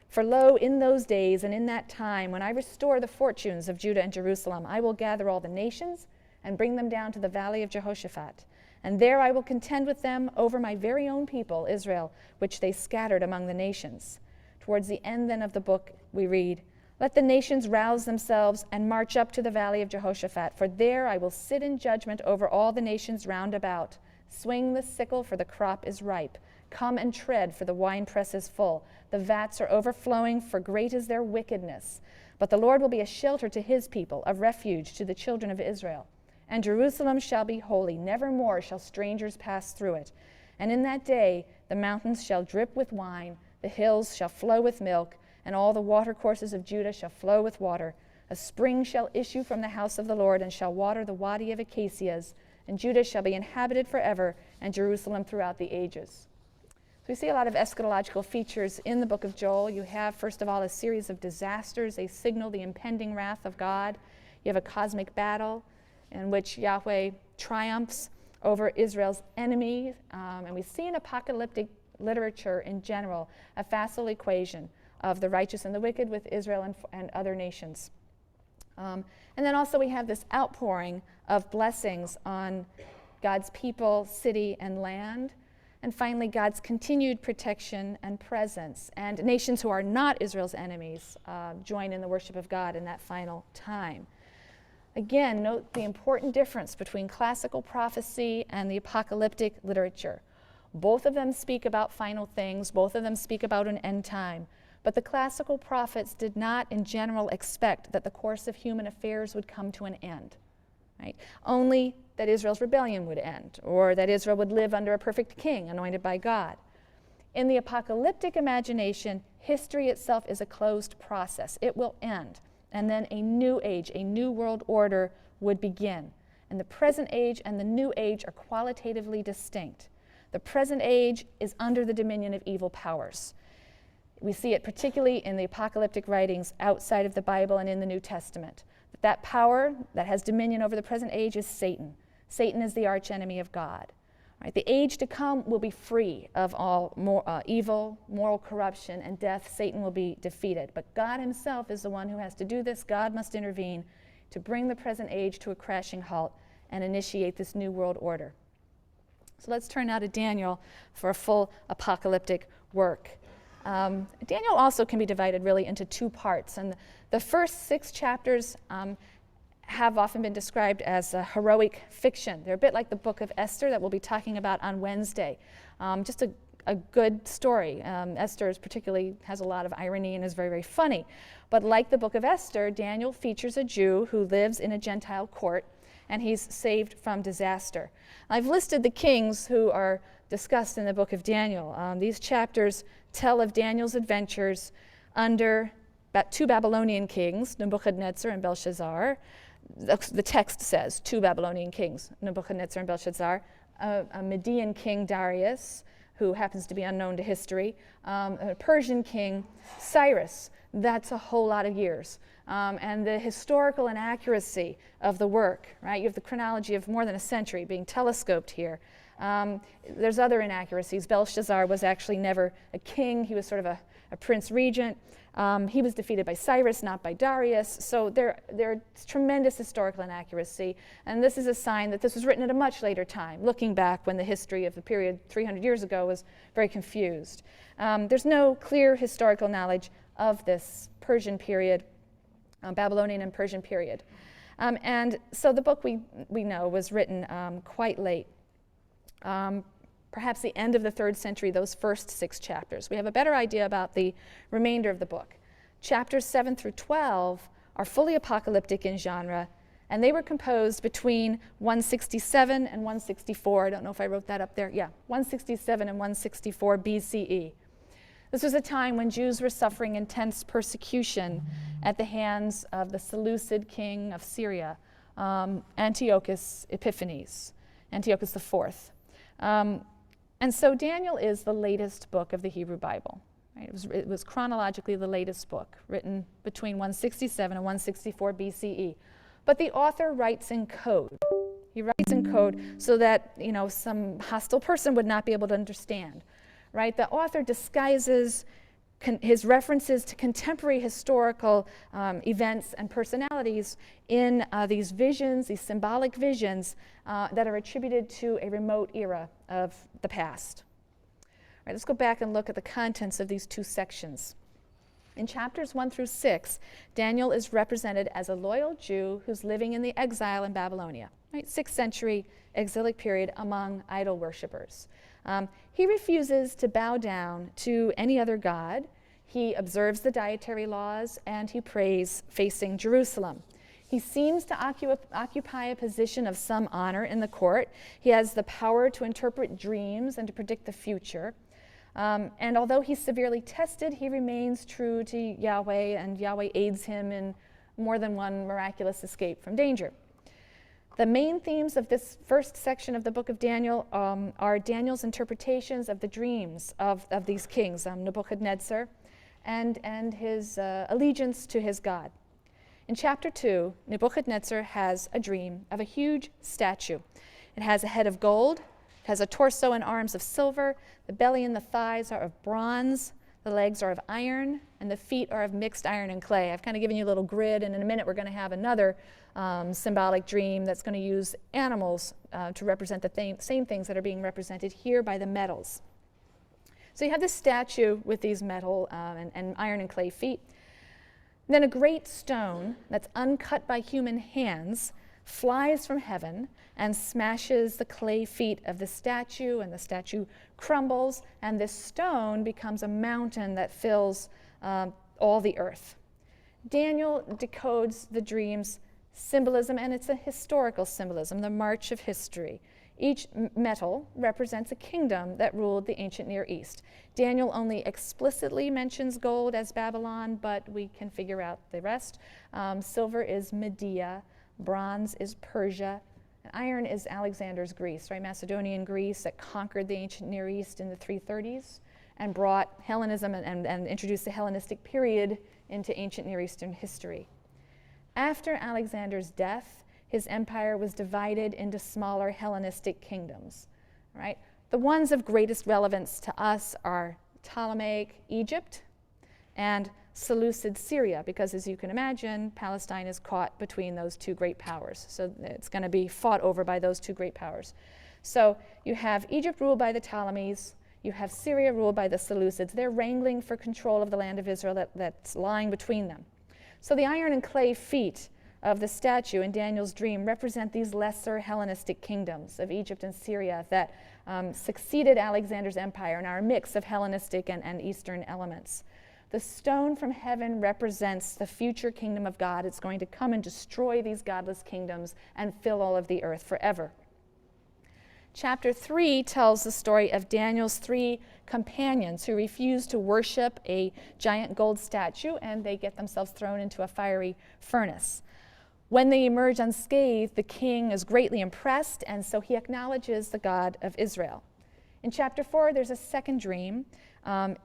For lo, in those days and in that time, when I restore the fortunes of Judah and Jerusalem, I will gather all the nations and bring them down to the valley of Jehoshaphat. And there I will contend with them over my very own people, Israel, which they scattered among the nations. Towards the end then of the book, we read, let the nations rouse themselves and march up to the valley of Jehoshaphat, for there I will sit in judgment over all the nations round about. Swing the sickle, for the crop is ripe. Come and tread, for the winepress is full. The vats are overflowing, for great is their wickedness. But the Lord will be a shelter to his people, a refuge to the children of Israel. And Jerusalem shall be holy. Never more shall strangers pass through it. And in that day the mountains shall drip with wine, the hills shall flow with milk, and all the watercourses of Judah shall flow with water. A spring shall issue from the house of the Lord, and shall water the wadi of acacias. And Judah shall be inhabited forever, and Jerusalem throughout the ages. So we see a lot of eschatological features in the book of Joel. You have, first of all, a series of disasters. They signal the impending wrath of God. You have a cosmic battle in which Yahweh triumphs over Israel's enemies. And we see in apocalyptic literature in general a facile equation of the righteous and the wicked with Israel and other nations. And then also we have this outpouring of blessings on God's people, city, and land. And finally, God's continued protection and presence. And nations who are not Israel's enemies join in the worship of God in that final time. Again, note the important difference between classical prophecy and the apocalyptic literature. Both of them speak about final things. Both of them speak about an end time. But the classical prophets did not, in general, expect that the course of human affairs would come to an end. Right? Only that Israel's rebellion would end, or that Israel would live under a perfect king anointed by God. In the apocalyptic imagination, history itself is a closed process. It will end, and then a new age, a new world order would begin. And the present age and the new age are qualitatively distinct. The present age is under the dominion of evil powers. We see it particularly in the apocalyptic writings outside of the Bible and in the New Testament. That power that has dominion over the present age is Satan. Satan is the archenemy of God. Right? The age to come will be free of all evil, moral corruption, and death. Satan will be defeated. But God himself is the one who has to do this. God must intervene to bring the present age to a crashing halt and initiate this new world order. So let's turn now to Daniel for a full apocalyptic work. Daniel also can be divided really into two parts. And the first 6 chapters have often been described as a heroic fiction. They're a bit like the Book of Esther that we'll be talking about on Wednesday. Just a good story. Esther particularly has a lot of irony and is very, very funny. But like the Book of Esther, Daniel features a Jew who lives in a Gentile court, and he's saved from disaster. I've listed the kings who are discussed in the book of Daniel. These chapters tell of Daniel's adventures under 2 Babylonian kings, Nebuchadnezzar and Belshazzar. The text says 2 Babylonian kings, Nebuchadnezzar and Belshazzar, a Median king, Darius, who happens to be unknown to history, a Persian king, Cyrus. That's a whole lot of years. And the historical inaccuracy of the work, right? You have the chronology of more than a century being telescoped here. There's other inaccuracies. Belshazzar was actually never a king. He was sort of a prince regent. He was defeated by Cyrus, not by Darius. So there's tremendous historical inaccuracy. And this is a sign that this was written at a much later time, looking back when the history of the period 300 years ago was very confused. There's no clear historical knowledge of this Persian period, Babylonian and Persian period. And so the book we know was written quite late. Perhaps the end of the 3rd century, those first 6 chapters. We have a better idea about the remainder of the book. Chapters 7 through 12 are fully apocalyptic in genre, and they were composed between 167 and 164. I don't know if I wrote that up there. Yeah, 167 and 164 BCE. This was a time when Jews were suffering intense persecution at the hands of the Seleucid king of Syria, Antiochus Epiphanes, Antiochus IV. And so Daniel is the latest book of the Hebrew Bible. Right? It was chronologically the latest book, written between 167 and 164 BCE. But the author writes in code. He writes in code so that, some hostile person would not be able to understand. Right? The author disguises his references to contemporary historical events and personalities in these visions, these symbolic visions that are attributed to a remote era of the past. All right, let's go back and look at the contents of these 2 sections. In chapters 1 through 6, Daniel is represented as a loyal Jew who's living in the exile in Babylonia, right? 6th century exilic period among idol worshippers. He refuses to bow down to any other god. He observes the dietary laws, and he prays facing Jerusalem. He seems to occupy a position of some honor in the court. He has the power to interpret dreams and to predict the future. And although he's severely tested, he remains true to Yahweh, and Yahweh aids him in more than one miraculous escape from danger. The main themes of this first section of the book of Daniel are Daniel's interpretations of the dreams of these kings, Nebuchadnezzar, and his allegiance to his God. In chapter 2, Nebuchadnezzar has a dream of a huge statue. It has a head of gold, it has a torso and arms of silver, the belly and the thighs are of bronze, the legs are of iron, and the feet are of mixed iron and clay. I've kind of given you a little grid, and in a minute we're going to have another symbolic dream that's going to use animals to represent the same things that are being represented here by the metals. So you have this statue with these metal and iron and clay feet. Then a great stone that's uncut by human hands flies from heaven and smashes the clay feet of the statue, and the statue crumbles, and this stone becomes a mountain that fills all the earth. Daniel decodes the dream's symbolism, and it's a historical symbolism, the march of history. Each metal represents a kingdom that ruled the ancient Near East. Daniel only explicitly mentions gold as Babylon, but we can figure out the rest. Silver is Media, bronze is Persia, and iron is Alexander's Greece, right? Macedonian Greece that conquered the ancient Near East in the 330s and brought Hellenism and introduced the Hellenistic period into ancient Near Eastern history. After Alexander's death, his empire was divided into smaller Hellenistic kingdoms, right? The ones of greatest relevance to us are Ptolemaic Egypt and Seleucid Syria, because as you can imagine, Palestine is caught between those 2 great powers. So it's going to be fought over by those 2 great powers. So you have Egypt ruled by the Ptolemies, you have Syria ruled by the Seleucids. They're wrangling for control of the land of Israel that's lying between them. So the iron and clay feet of the statue in Daniel's dream represent these lesser Hellenistic kingdoms of Egypt and Syria that succeeded Alexander's empire and are a mix of Hellenistic and Eastern elements. The stone from heaven represents the future kingdom of God. It's going to come and destroy these godless kingdoms and fill all of the earth forever. Chapter 3 tells the story of Daniel's 3 companions who refuse to worship a giant gold statue, and they get themselves thrown into a fiery furnace. When they emerge unscathed, the king is greatly impressed, and so he acknowledges the God of Israel. In chapter 4, there's a second dream.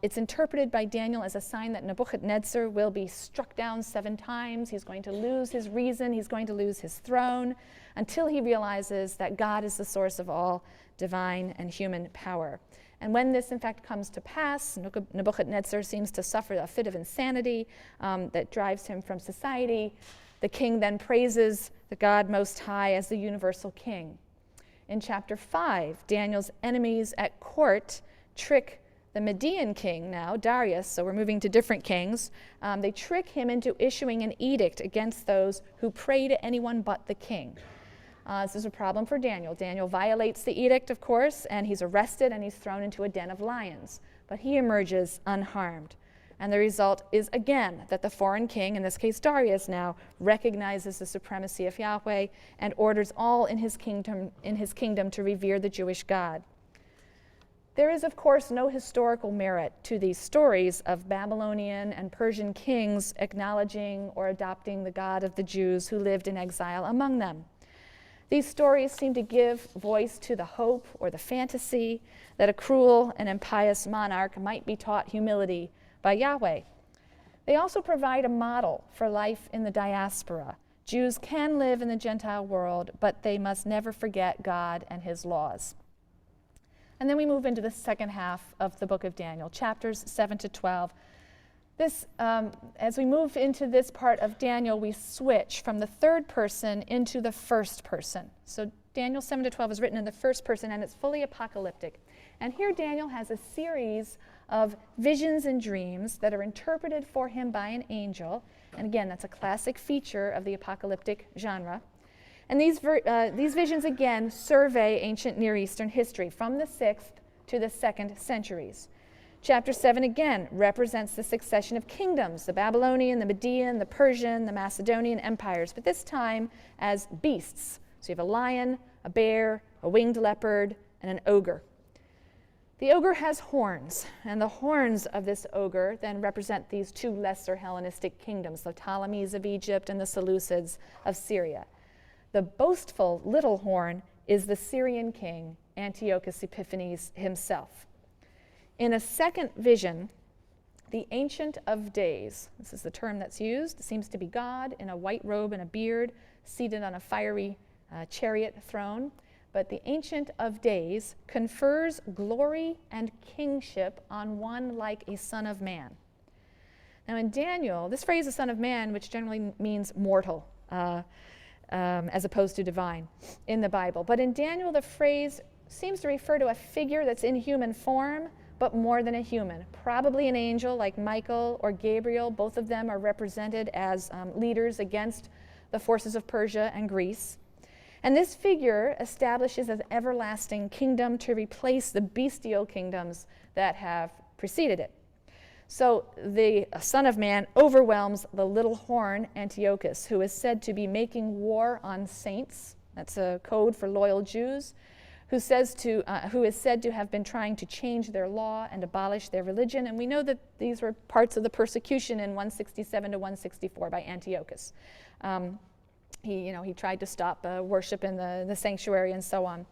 It's interpreted by Daniel as a sign that Nebuchadnezzar will be struck down 7 times. He's going to lose his reason. He's going to lose his throne until he realizes that God is the source of all divine and human power. And when this in fact comes to pass, Nebuchadnezzar seems to suffer a fit of insanity that drives him from society. The king then praises the God Most High as the universal king. In chapter 5, Daniel's enemies at court trick the Median king now, Darius, so we're moving to different kings. They trick him into issuing an edict against those who pray to anyone but the king. This is a problem for Daniel. Daniel violates the edict, of course, and he's arrested and he's thrown into a den of lions. But he emerges unharmed. And the result is, again, that the foreign king, in this case Darius now, recognizes the supremacy of Yahweh and orders all in his kingdom to revere the Jewish God. There is, of course, no historical merit to these stories of Babylonian and Persian kings acknowledging or adopting the God of the Jews who lived in exile among them. These stories seem to give voice to the hope or the fantasy that a cruel and impious monarch might be taught humility by Yahweh. They also provide a model for life in the diaspora. Jews can live in the Gentile world, but they must never forget God and his laws. And then we move into the second half of the book of Daniel, chapters 7 to 12. As we move into this part of Daniel, we switch from the third person into the first person. So Daniel 7 to 12 is written in the first person, and it's fully apocalyptic. And here Daniel has a series of visions and dreams that are interpreted for him by an angel. And again, that's a classic feature of the apocalyptic genre. And these visions, again, survey ancient Near Eastern history from the 6th to the 2nd centuries. Chapter 7, again, represents the succession of kingdoms, the Babylonian, the Median, the Persian, the Macedonian empires, but this time as beasts. So you have a lion, a bear, a winged leopard, and an ogre. The ogre has horns, and the horns of this ogre then represent these two lesser Hellenistic kingdoms, the Ptolemies of Egypt and the Seleucids of Syria. The boastful little horn is the Syrian king, Antiochus Epiphanes himself. In a second vision, the Ancient of Days, this is the term that's used, it seems to be God in a white robe and a beard, seated on a fiery chariot throne. But the Ancient of Days confers glory and kingship on one like a son of man. Now in Daniel, this phrase, a son of man, which generally means mortal, as opposed to divine in the Bible. But in Daniel, the phrase seems to refer to a figure that's in human form, but more than a human, probably an angel like Michael or Gabriel. Both of them are represented as leaders against the forces of Persia and Greece. And this figure establishes an everlasting kingdom to replace the bestial kingdoms that have preceded it. So the Son of Man overwhelms the little horn, Antiochus, who is said to be making war on saints. That's a code for loyal Jews. Who is said to have been trying to change their law and abolish their religion. And we know that these were parts of the persecution in 167 to 164 by Antiochus. He tried to stop worship in the sanctuary and so on.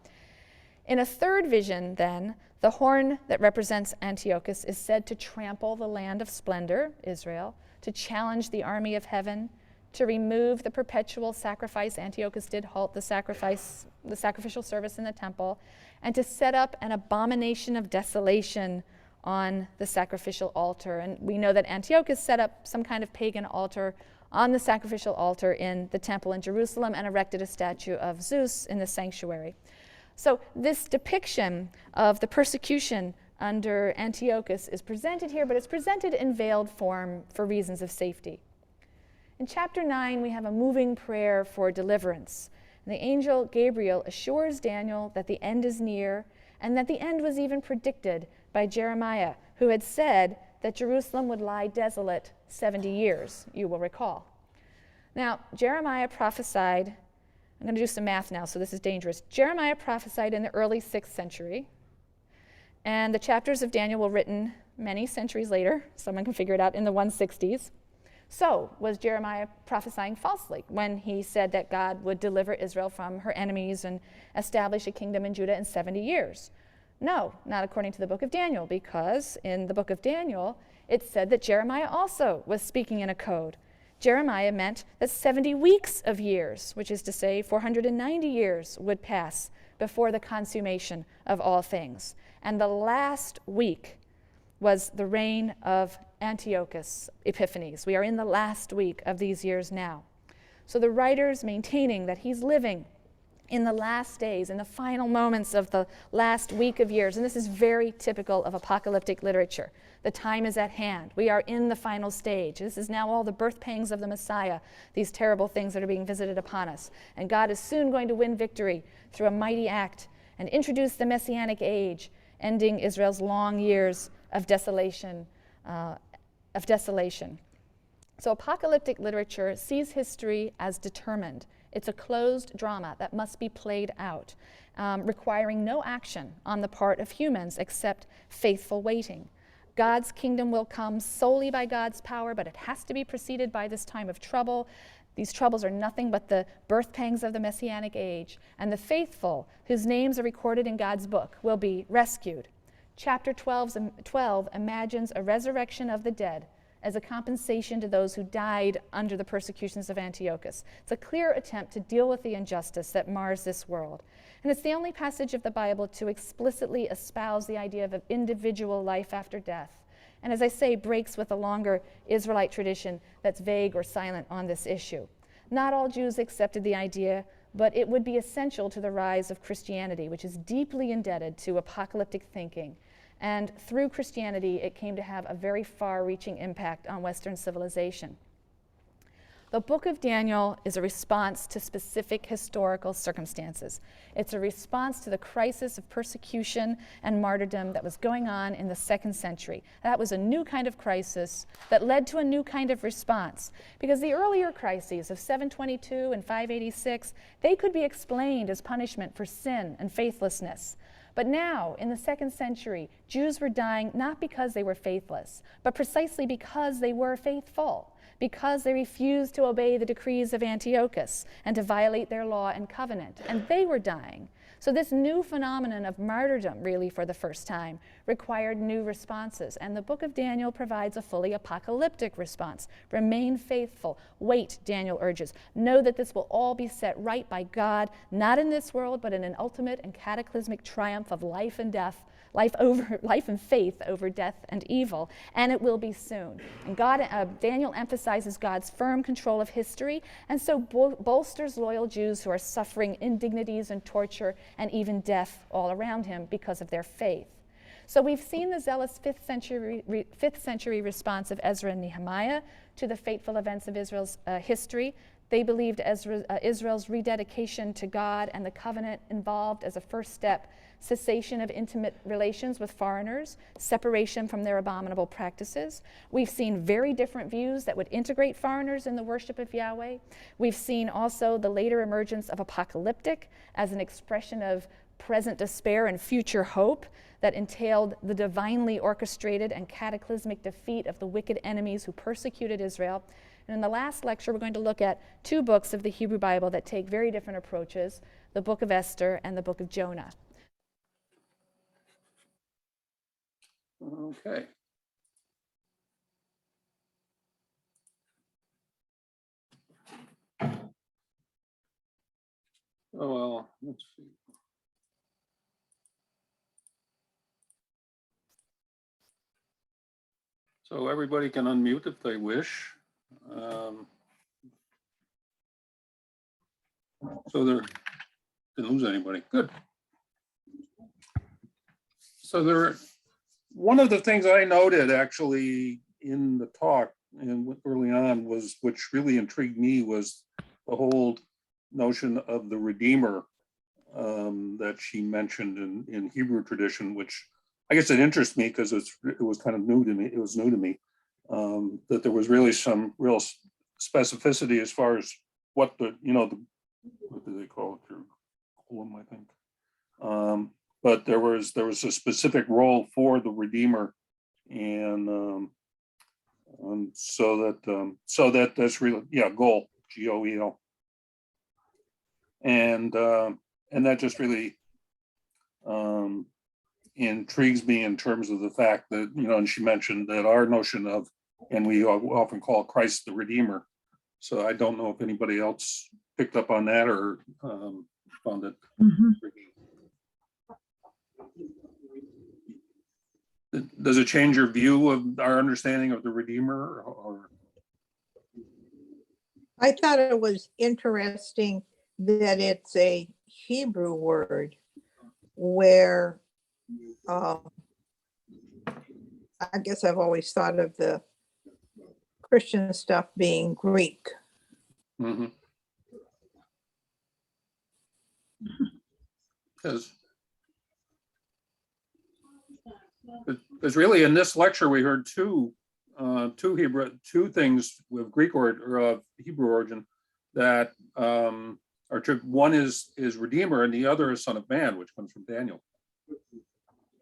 In a third vision, then, the horn that represents Antiochus is said to trample the land of splendor, Israel, to challenge the army of heaven, to remove the perpetual sacrifice. Antiochus did halt the sacrificial service in the temple, and to set up an abomination of desolation on the sacrificial altar. And we know that Antiochus set up some kind of pagan altar on the sacrificial altar in the temple in Jerusalem and erected a statue of Zeus in the sanctuary. So this depiction of the persecution under Antiochus is presented here, but it's presented in veiled form for reasons of safety. In chapter 9, we have a moving prayer for deliverance. And the angel Gabriel assures Daniel that the end is near, and that the end was even predicted by Jeremiah, who had said that Jerusalem would lie desolate 70 years, you will recall. Now, Jeremiah prophesied, I'm going to do some math now, so this is dangerous. Jeremiah prophesied in the early 6th century, and the chapters of Daniel were written many centuries later. Someone can figure it out, in the 160s. So, was Jeremiah prophesying falsely when he said that God would deliver Israel from her enemies and establish a kingdom in Judah in 70 years? No, not according to the book of Daniel, because in the book of Daniel, it said that Jeremiah also was speaking in a code. Jeremiah meant that 70 weeks of years, which is to say 490 years, would pass before the consummation of all things. And the last week was the reign of Antiochus Epiphanes. We are in the last week of these years now. So the writer's maintaining that he's living in the last days, in the final moments of the last week of years. And this is very typical of apocalyptic literature. The time is at hand. We are in the final stage. This is now all the birth pangs of the Messiah, these terrible things that are being visited upon us. And God is soon going to win victory through a mighty act and introduce the Messianic age, ending Israel's long years of desolation. So apocalyptic literature sees history as determined. It's a closed drama that must be played out, requiring no action on the part of humans except faithful waiting. God's kingdom will come solely by God's power, but it has to be preceded by this time of trouble. These troubles are nothing but the birth pangs of the Messianic age, and the faithful, whose names are recorded in God's book, will be rescued. Chapter 12 imagines a resurrection of the dead as a compensation to those who died under the persecutions of Antiochus. It's a clear attempt to deal with the injustice that mars this world. And it's the only passage of the Bible to explicitly espouse the idea of an individual life after death. And as I say, breaks with a longer Israelite tradition that's vague or silent on this issue. Not all Jews accepted the idea, but it would be essential to the rise of Christianity, which is deeply indebted to apocalyptic thinking. And through Christianity, it came to have a very far-reaching impact on Western civilization. The book of Daniel is a response to specific historical circumstances. It's a response to the crisis of persecution and martyrdom that was going on in the 2nd century. That was a new kind of crisis that led to a new kind of response. Because the earlier crises of 722 and 586, they could be explained as punishment for sin and faithlessness. But now, in the 2nd century, Jews were dying not because they were faithless, but precisely because they were faithful, because they refused to obey the decrees of Antiochus and to violate their law and covenant, and they were dying. So this new phenomenon of martyrdom, really for the first time, required new responses, and the book of Daniel provides a fully apocalyptic response. Remain faithful. Wait, Daniel urges. Know that this will all be set right by God, not in this world, but in an ultimate and cataclysmic triumph of life and death, life and faith over death and evil, and it will be soon. And Daniel emphasizes God's firm control of history, and so bolsters loyal Jews who are suffering indignities and torture and even death all around him because of their faith. So we've seen the zealous 5th century response of Ezra and Nehemiah to the fateful events of Israel's history. They believed Israel's rededication to God and the covenant involved, as a first step, cessation of intimate relations with foreigners, separation from their abominable practices. We've seen very different views that would integrate foreigners in the worship of Yahweh. We've seen also the later emergence of apocalyptic as an expression of present despair and future hope that entailed the divinely orchestrated and cataclysmic defeat of the wicked enemies who persecuted Israel. And in the last lecture, we're going to look at 2 books of the Hebrew Bible that take very different approaches, the Book of Esther and the Book of Jonah. Okay. Oh, well, let's see. So everybody can unmute if they wish. So there didn't lose anybody. Good. So one of the things I noted actually in the talk and early on was, which really intrigued me, was the whole notion of the Redeemer that she mentioned in Hebrew tradition, which I guess it interests me because it was kind of new to me. It was new to me that there was really some real specificity as far as what what do they call it? I think. But there was a specific role for the Redeemer, and so that's really goal, GOEL, and that just really intrigues me in terms of the fact that and she mentioned that our notion of, and we often call Christ the Redeemer, So I don't know if anybody else picked up on that or found it. Mhm. Does it change your view of our understanding of the Redeemer or? I thought it was interesting that it's a Hebrew word where I guess I've always thought of the Christian stuff being Greek. Mhm. Because really in this lecture, we heard two things with Greek or Hebrew origin that are true. One is Redeemer and the other is Son of Man, which comes from Daniel.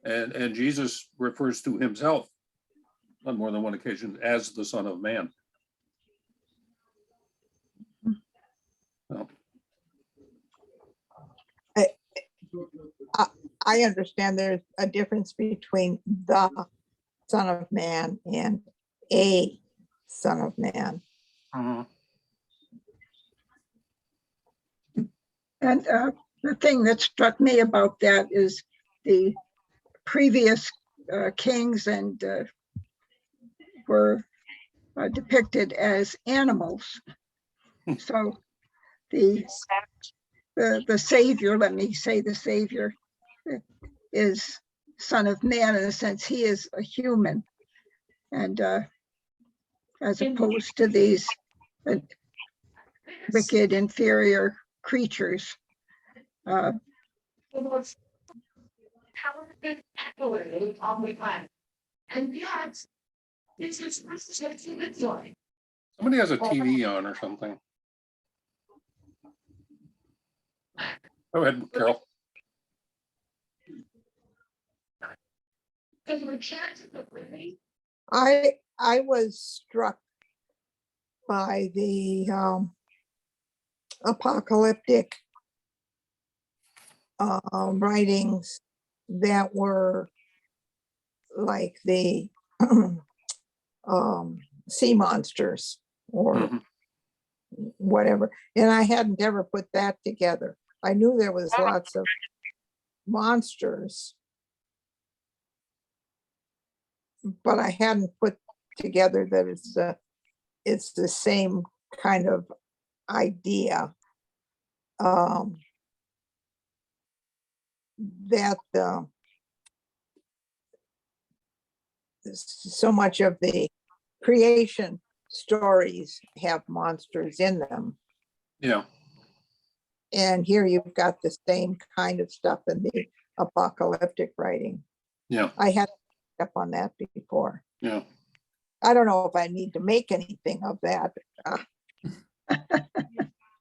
And Jesus refers to himself on more than one occasion as the Son of Man. So, I understand there's a difference between the Son of Man and a Son of Man. And the thing that struck me about that is the previous kings and were depicted as animals. So the Savior, let me say the Savior, is Son of Man in a sense. He is a human, and as opposed to these wicked, inferior creatures. somebody has a TV on or something. Go ahead, Carol. I was struck by the apocalyptic writings that were like the sea monsters or whatever. And I hadn't ever put that together. I knew there was lots of monsters, but I hadn't put together that it's the same kind of idea. That so much of the creation stories have monsters in them. Yeah. And here you've got the same kind of stuff in the apocalyptic writing. Yeah. I had picked up on that before. Yeah. I don't know if I need to make anything of that.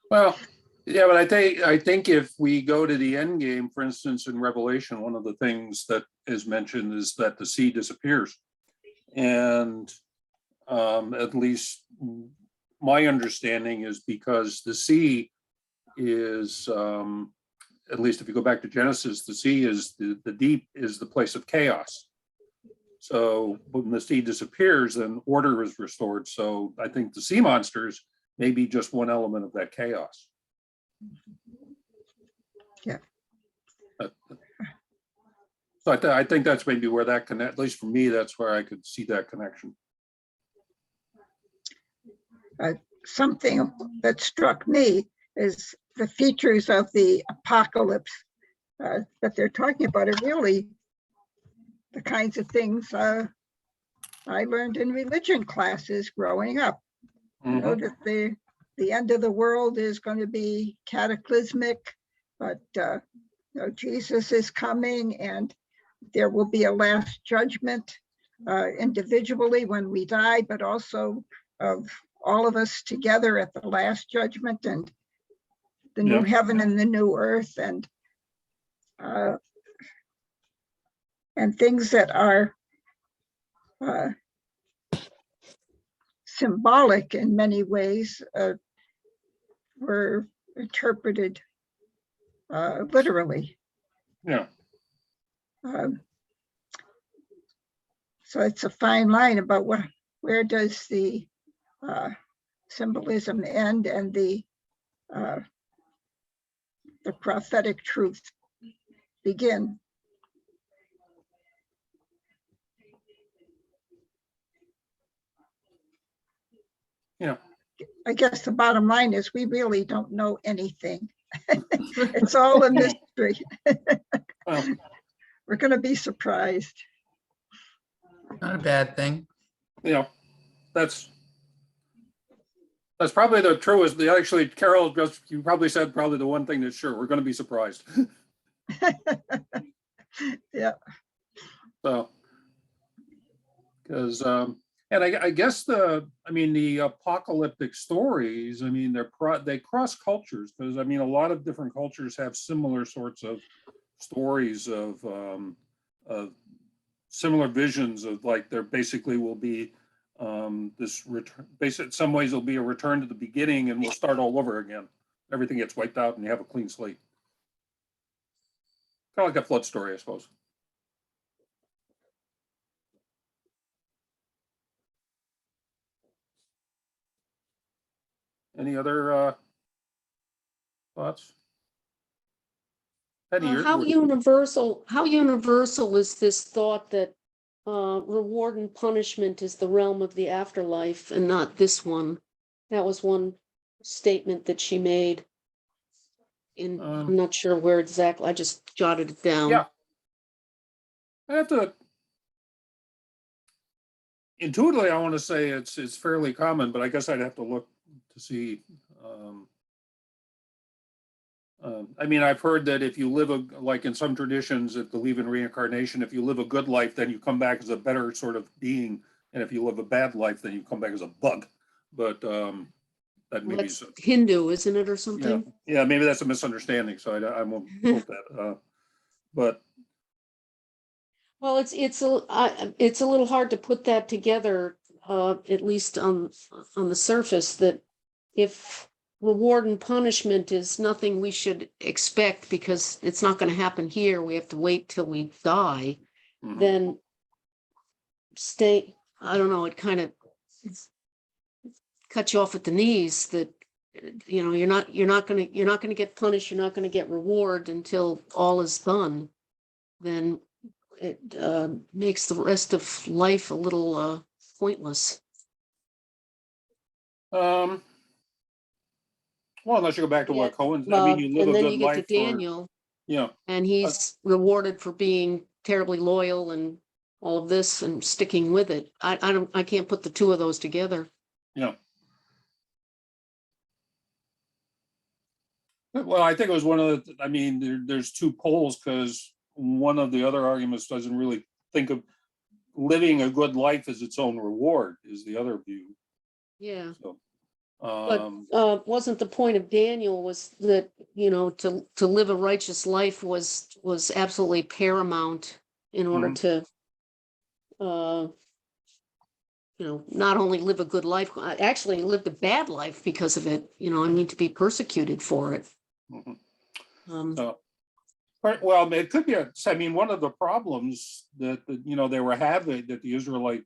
Well, yeah, but I think if we go to the end game, for instance, in Revelation, one of the things that is mentioned is that the sea disappears. And at least my understanding is because the sea is, at least if you go back to Genesis, the sea is the deep is the place of chaos. So when the sea disappears, then order is restored. So I think the sea monsters may be just one element of that chaos. Yeah. So I think that's maybe where that connect, at least for me, that's where I could see that connection. Something that struck me is the features of the apocalypse that they're talking about are really the kinds of things I learned in religion classes growing up. You know, that the end of the world is going to be cataclysmic, but you know, Jesus is coming and there will be a last judgment individually when we die, but also of all of us together at the last judgment and the new heaven and the new earth, and things that are symbolic in many ways were interpreted literally. Yeah. So it's a fine line about where does the symbolism end and the prophetic truth begin. Yeah. I guess the bottom line is we really don't know anything. It's all a mystery. Well, We're going to be surprised. Not a bad thing. you know, that's probably the truest. Actually, Carol, you probably said probably the one thing that's sure. We're going to be surprised. Yeah. So, because and I guess the apocalyptic stories, I mean, they cross cultures, because I mean, a lot of different cultures have similar sorts of stories of similar visions of, like, there basically will be this return. Basically, in some ways, it'll be a return to the beginning, and we'll start all over again. Everything gets wiped out, and you have a clean slate. Kind of like a flood story, I suppose. Any other thoughts? Penny, How universal is this thought that reward and punishment is the realm of the afterlife and not this one? That was one statement that she made. I'm not sure where exactly. I just jotted it down. Yeah. I have to. Intuitively, I want to say it's fairly common, but I guess I'd have to look to see. I mean, I've heard that if you live like in some traditions that believe in reincarnation, if you live a good life, then you come back as a better sort of being, and if you live a bad life, then you come back as a bug. But that maybe That's Hindu, isn't it, or something? Yeah, maybe that's a misunderstanding. So I won't quote that. But well, it's a little hard to put that together, at least on the surface, that if reward and punishment is nothing we should expect because it's not going to happen here, we have to wait till we die, then I don't know, it kind of cuts you off at the knees that, you know, you're not going to get punished, you're not going to get reward until all is done. Then it makes the rest of life a little pointless. Well, unless you go back to what Cohen, Well, I mean, you live and a then good you get life to Daniel, and he's rewarded for being terribly loyal and all of this and sticking with it. I can't put the two of those together. Yeah. Well, I think it was one of the, I mean, there's two poles, because one of the other arguments doesn't really think of living a good life as its own reward, is the other view. Yeah. So, but wasn't the point of Daniel was that, you know, to live a righteous life was absolutely paramount in order to you know, not only live a good life, actually lived a bad life because of it, you know, I mean, to be persecuted for it. well, it could be I mean, one of the problems that you know, they were having, that the Israelite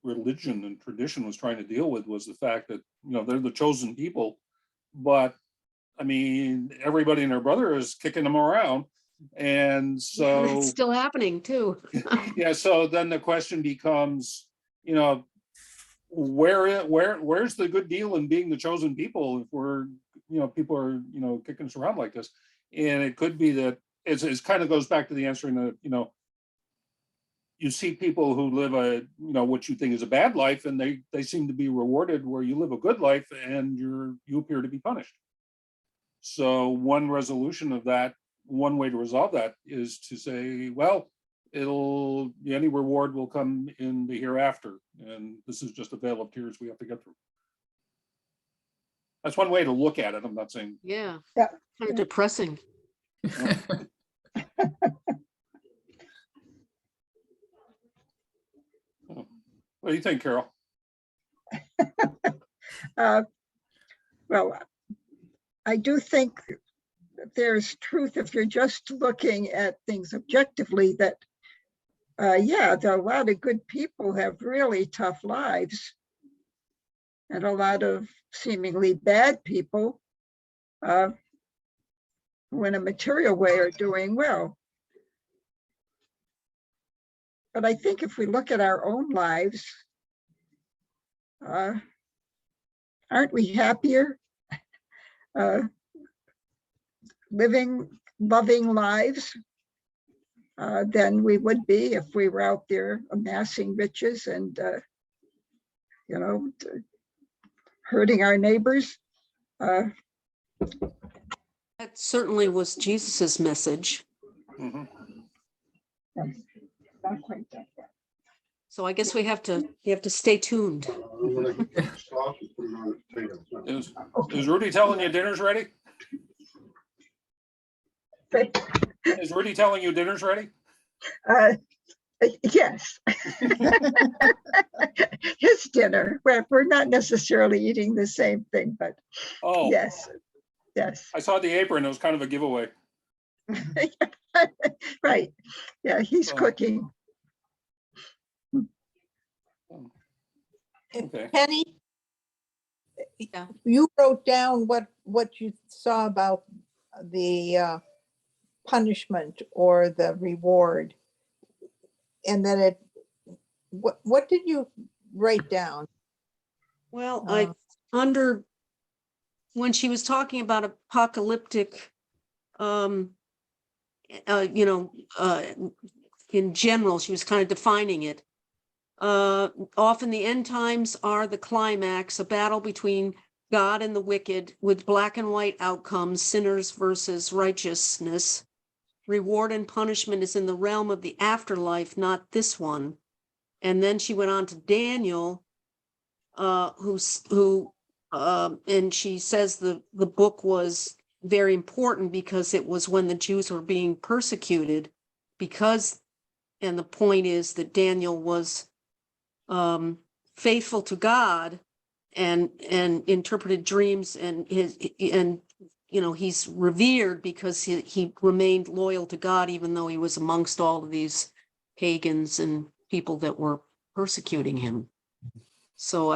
religion and tradition was trying to deal with, was the fact that, you know, they're the chosen people, but I mean, everybody and their brother is kicking them around, and so it's still happening too. Yeah, so then the question becomes, you know, where's the good deal in being the chosen people if we're, you know, people are, you know, kicking us around like this? And it could be that it's kind of goes back to the answering that, you know, you see people who live a, you know, what you think is a bad life, and they seem to be rewarded, where you live a good life and you appear to be punished. So one resolution of that, one way to resolve that, is to say, well, any reward will come in the hereafter, and this is just a veil of tears we have to get through. That's one way to look at it. I'm not saying. Yeah. Yeah. Kind of depressing. What do you think, Carol? Well, I do think there's truth if you're just looking at things objectively, that yeah, there are a lot of good people have really tough lives, and a lot of seemingly bad people who in a material way are doing well. But I think if we look at our own lives, aren't we happier living loving lives than we would be if we were out there amassing riches and hurting our neighbors? That certainly was Jesus's message. Mhm. Not quite that bad. So I guess you have to stay tuned. Is Rudy telling you dinner's ready? Is Rudy telling you dinner's ready? Yes. His dinner. We're not necessarily eating the same thing, but Oh, yes. I saw the apron. It was kind of a giveaway. Right. Yeah, he's Oh. cooking. Okay. Penny, Yeah. you wrote down what you saw about the punishment or the reward. And then what did you write down? Well, when she was talking about apocalyptic, in general, she was kind of defining it. Often the end times are the climax, a battle between God and the wicked with black and white outcomes, sinners versus righteousness. Reward and punishment is in the realm of the afterlife, not this one. And then she went on to Daniel, and she says the book was very important because it was when the Jews were being persecuted, and the point is that Daniel was faithful to God and interpreted dreams, and he's revered because he remained loyal to God even though he was amongst all of these pagans and people that were persecuting him. So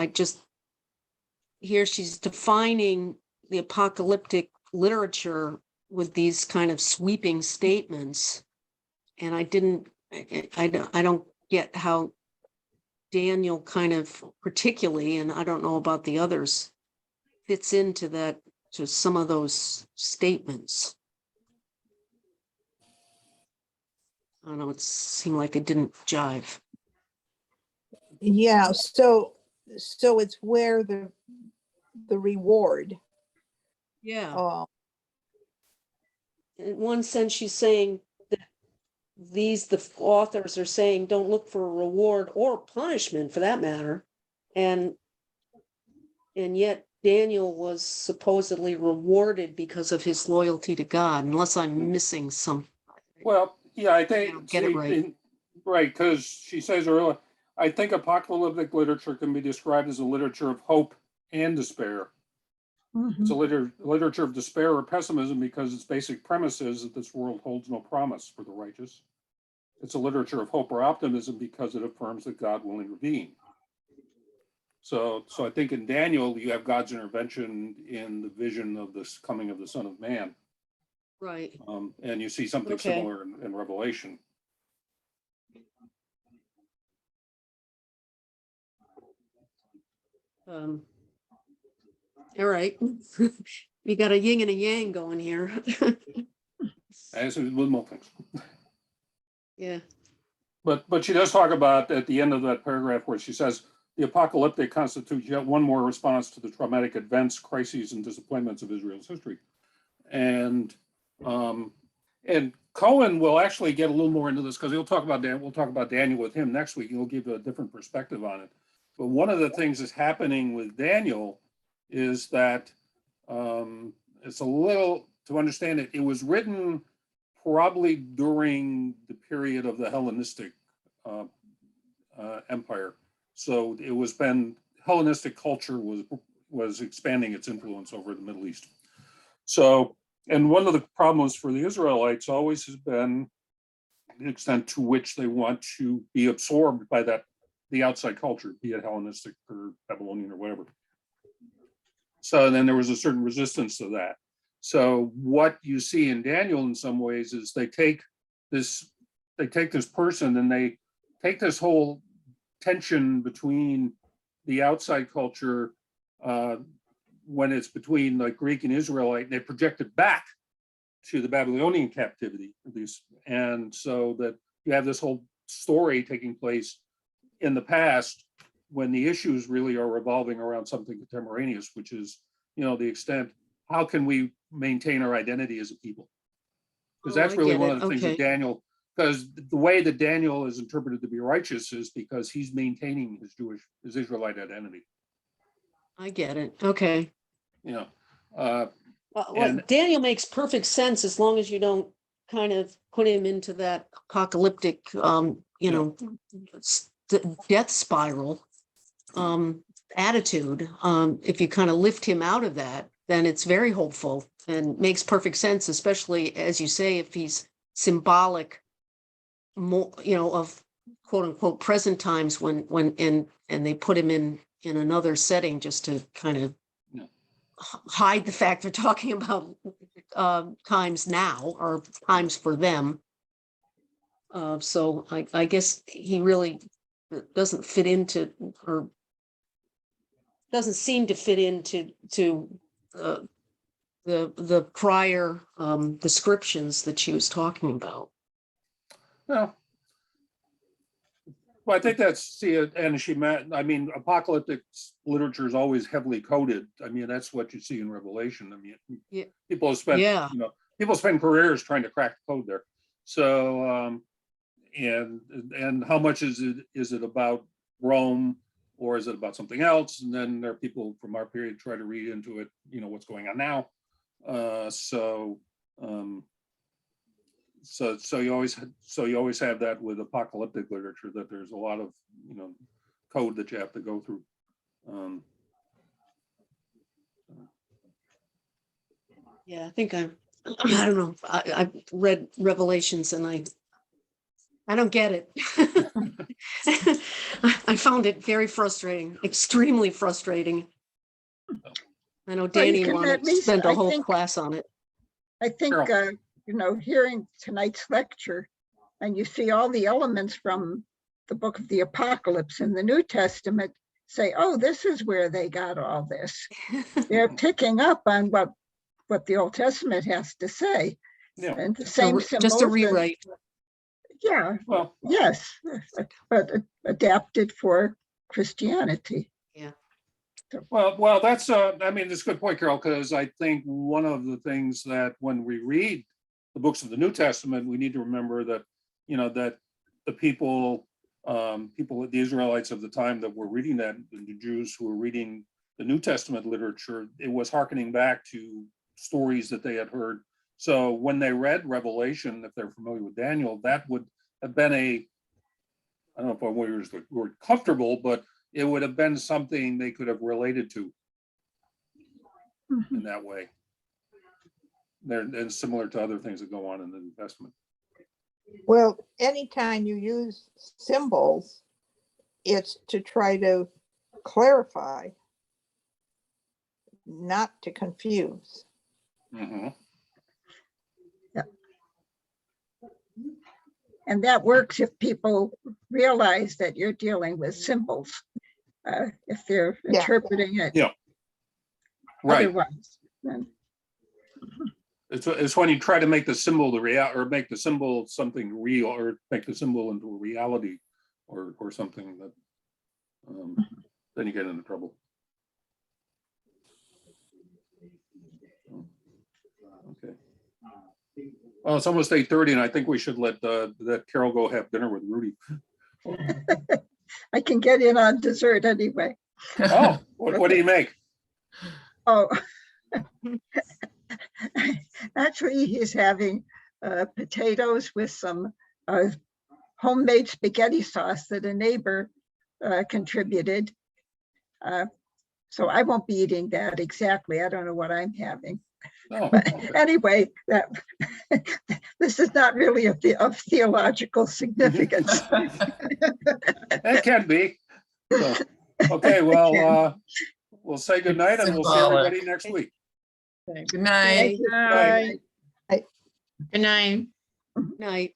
here she's defining the apocalyptic literature with these kind of sweeping statements, and I don't get how Daniel kind of particularly, and I don't know about the others, fits into some of those statements. I don't know, it seemed like it didn't jive. Yeah, so it's where the reward. Yeah. In one sense, she's saying that the authors are saying, don't look for a reward or punishment for that matter. And yet Daniel was supposedly rewarded because of his loyalty to God, unless I'm missing some. Well, yeah, I I think, don't get it right. right, because she says earlier, I think apocalyptic literature can be described as a literature of hope and despair. It's a literature of despair or pessimism because its basic premise is that this world holds no promise for the righteous. It's a literature of hope or optimism because it affirms that God will intervene. So I think in Daniel, you have God's intervention in the vision of this coming of the Son of Man. Right. And you see something Okay. similar in Revelation. All right. We got a yin and a yang going here. As with most things. Yeah. But she does talk about at the end of that paragraph where she says the apocalyptic constitutes yet one more response to the traumatic events, crises, and disappointments of Israel's history. And Cohen will actually get a little more into this because we'll talk about Daniel with him next week. He'll give a different perspective on it. But one of the things that's happening with Daniel is that it's a little, to understand it, it was written probably during the period of the Hellenistic empire. So it was Hellenistic culture was expanding its influence over the Middle East. So, and one of the problems for the Israelites always has been the extent to which they want to be absorbed by the outside culture, be it Hellenistic or Babylonian or whatever. So then there was a certain resistance to that. So what you see in Daniel in some ways is they take this person and they take this whole tension between the outside culture when it's between like Greek and Israelite, and they project it back to the Babylonian captivity, at least. And so that you have this whole story taking place in the past when the issues really are revolving around something contemporaneous, which is, the extent, how can we maintain our identity as a people? Because Oh, that's I really get one it. of the things that Okay. Daniel, because the way that Daniel is interpreted to be righteous is because he's maintaining his Israelite identity, I get it. Okay. uh, Well, And- Daniel makes perfect sense as long as you don't kind of put him into that apocalyptic, death spiral attitude. If you kind of lift him out of that, then it's very hopeful and makes perfect sense, especially as you say, if he's symbolic, more, of quote unquote present times when and they put him in another setting just to kind of Yeah. hide the fact they're talking about times now or times for them. So I guess he really doesn't fit into, or doesn't seem to fit into the prior descriptions that she was talking about. Well, I think that's, and she meant, apocalyptic literature is always heavily coded. That's what you see in Revelation. Yeah. People have spent, Yeah. people spend careers trying to crack the code there. So, and how much is it about Rome, or is it about something else? And then there are people from our period try to read into it, what's going on now. So you always have that with apocalyptic literature, that there's a lot of code that you have to go through. Yeah, I think I don't know. I've read Revelations and I don't get it. I found it very frustrating, extremely frustrating. I know Well, you Danny can wanted at to least, spend a I whole think- class on it. I think, Carol. hearing tonight's lecture, and you see all the elements from the book of the Apocalypse in the New Testament, say, oh, this is where they got all this. They're picking up on what the Old Testament has to say. Yeah. And the same Just a symbols and- rewrite. Yeah, Well, yes, but adapted for Christianity. Well, that's it's a good point, Carol, because I think one of the things that when we read the books of the New Testament, we need to remember that, that the people, the Israelites of the time that were reading that, the Jews who were reading the New Testament literature, it was hearkening back to stories that they had heard. So when they read Revelation, if they're familiar with Daniel, that would have been I don't know if I want to use the word comfortable, but it would have been something they could have related to in that way. And similar to other things that go on in the New Testament. Well, anytime you use symbols, it's to try to clarify, not to confuse. Mhm. And that works if people realize that you're dealing with symbols, if they're Yeah. interpreting it Yeah. Right. otherwise. Then, It's when you try to make the symbol the real, or make the symbol something real, or make the symbol into a reality, or something that then you get into trouble. Okay. Well, it's almost 8:30, and I think we should let Carol go have dinner with Rudy. I can get in on dessert anyway. Oh, what do you make? Oh, actually, he's having potatoes with some homemade spaghetti sauce that a neighbor contributed. So I won't be eating that exactly. I don't know what I'm having. Oh, But anyway, this is not really of theological significance. it can be. So, okay, well, we'll say goodnight and we'll see Symbolic. everybody next week. Good night. Thank you. Bye. Good night. Night.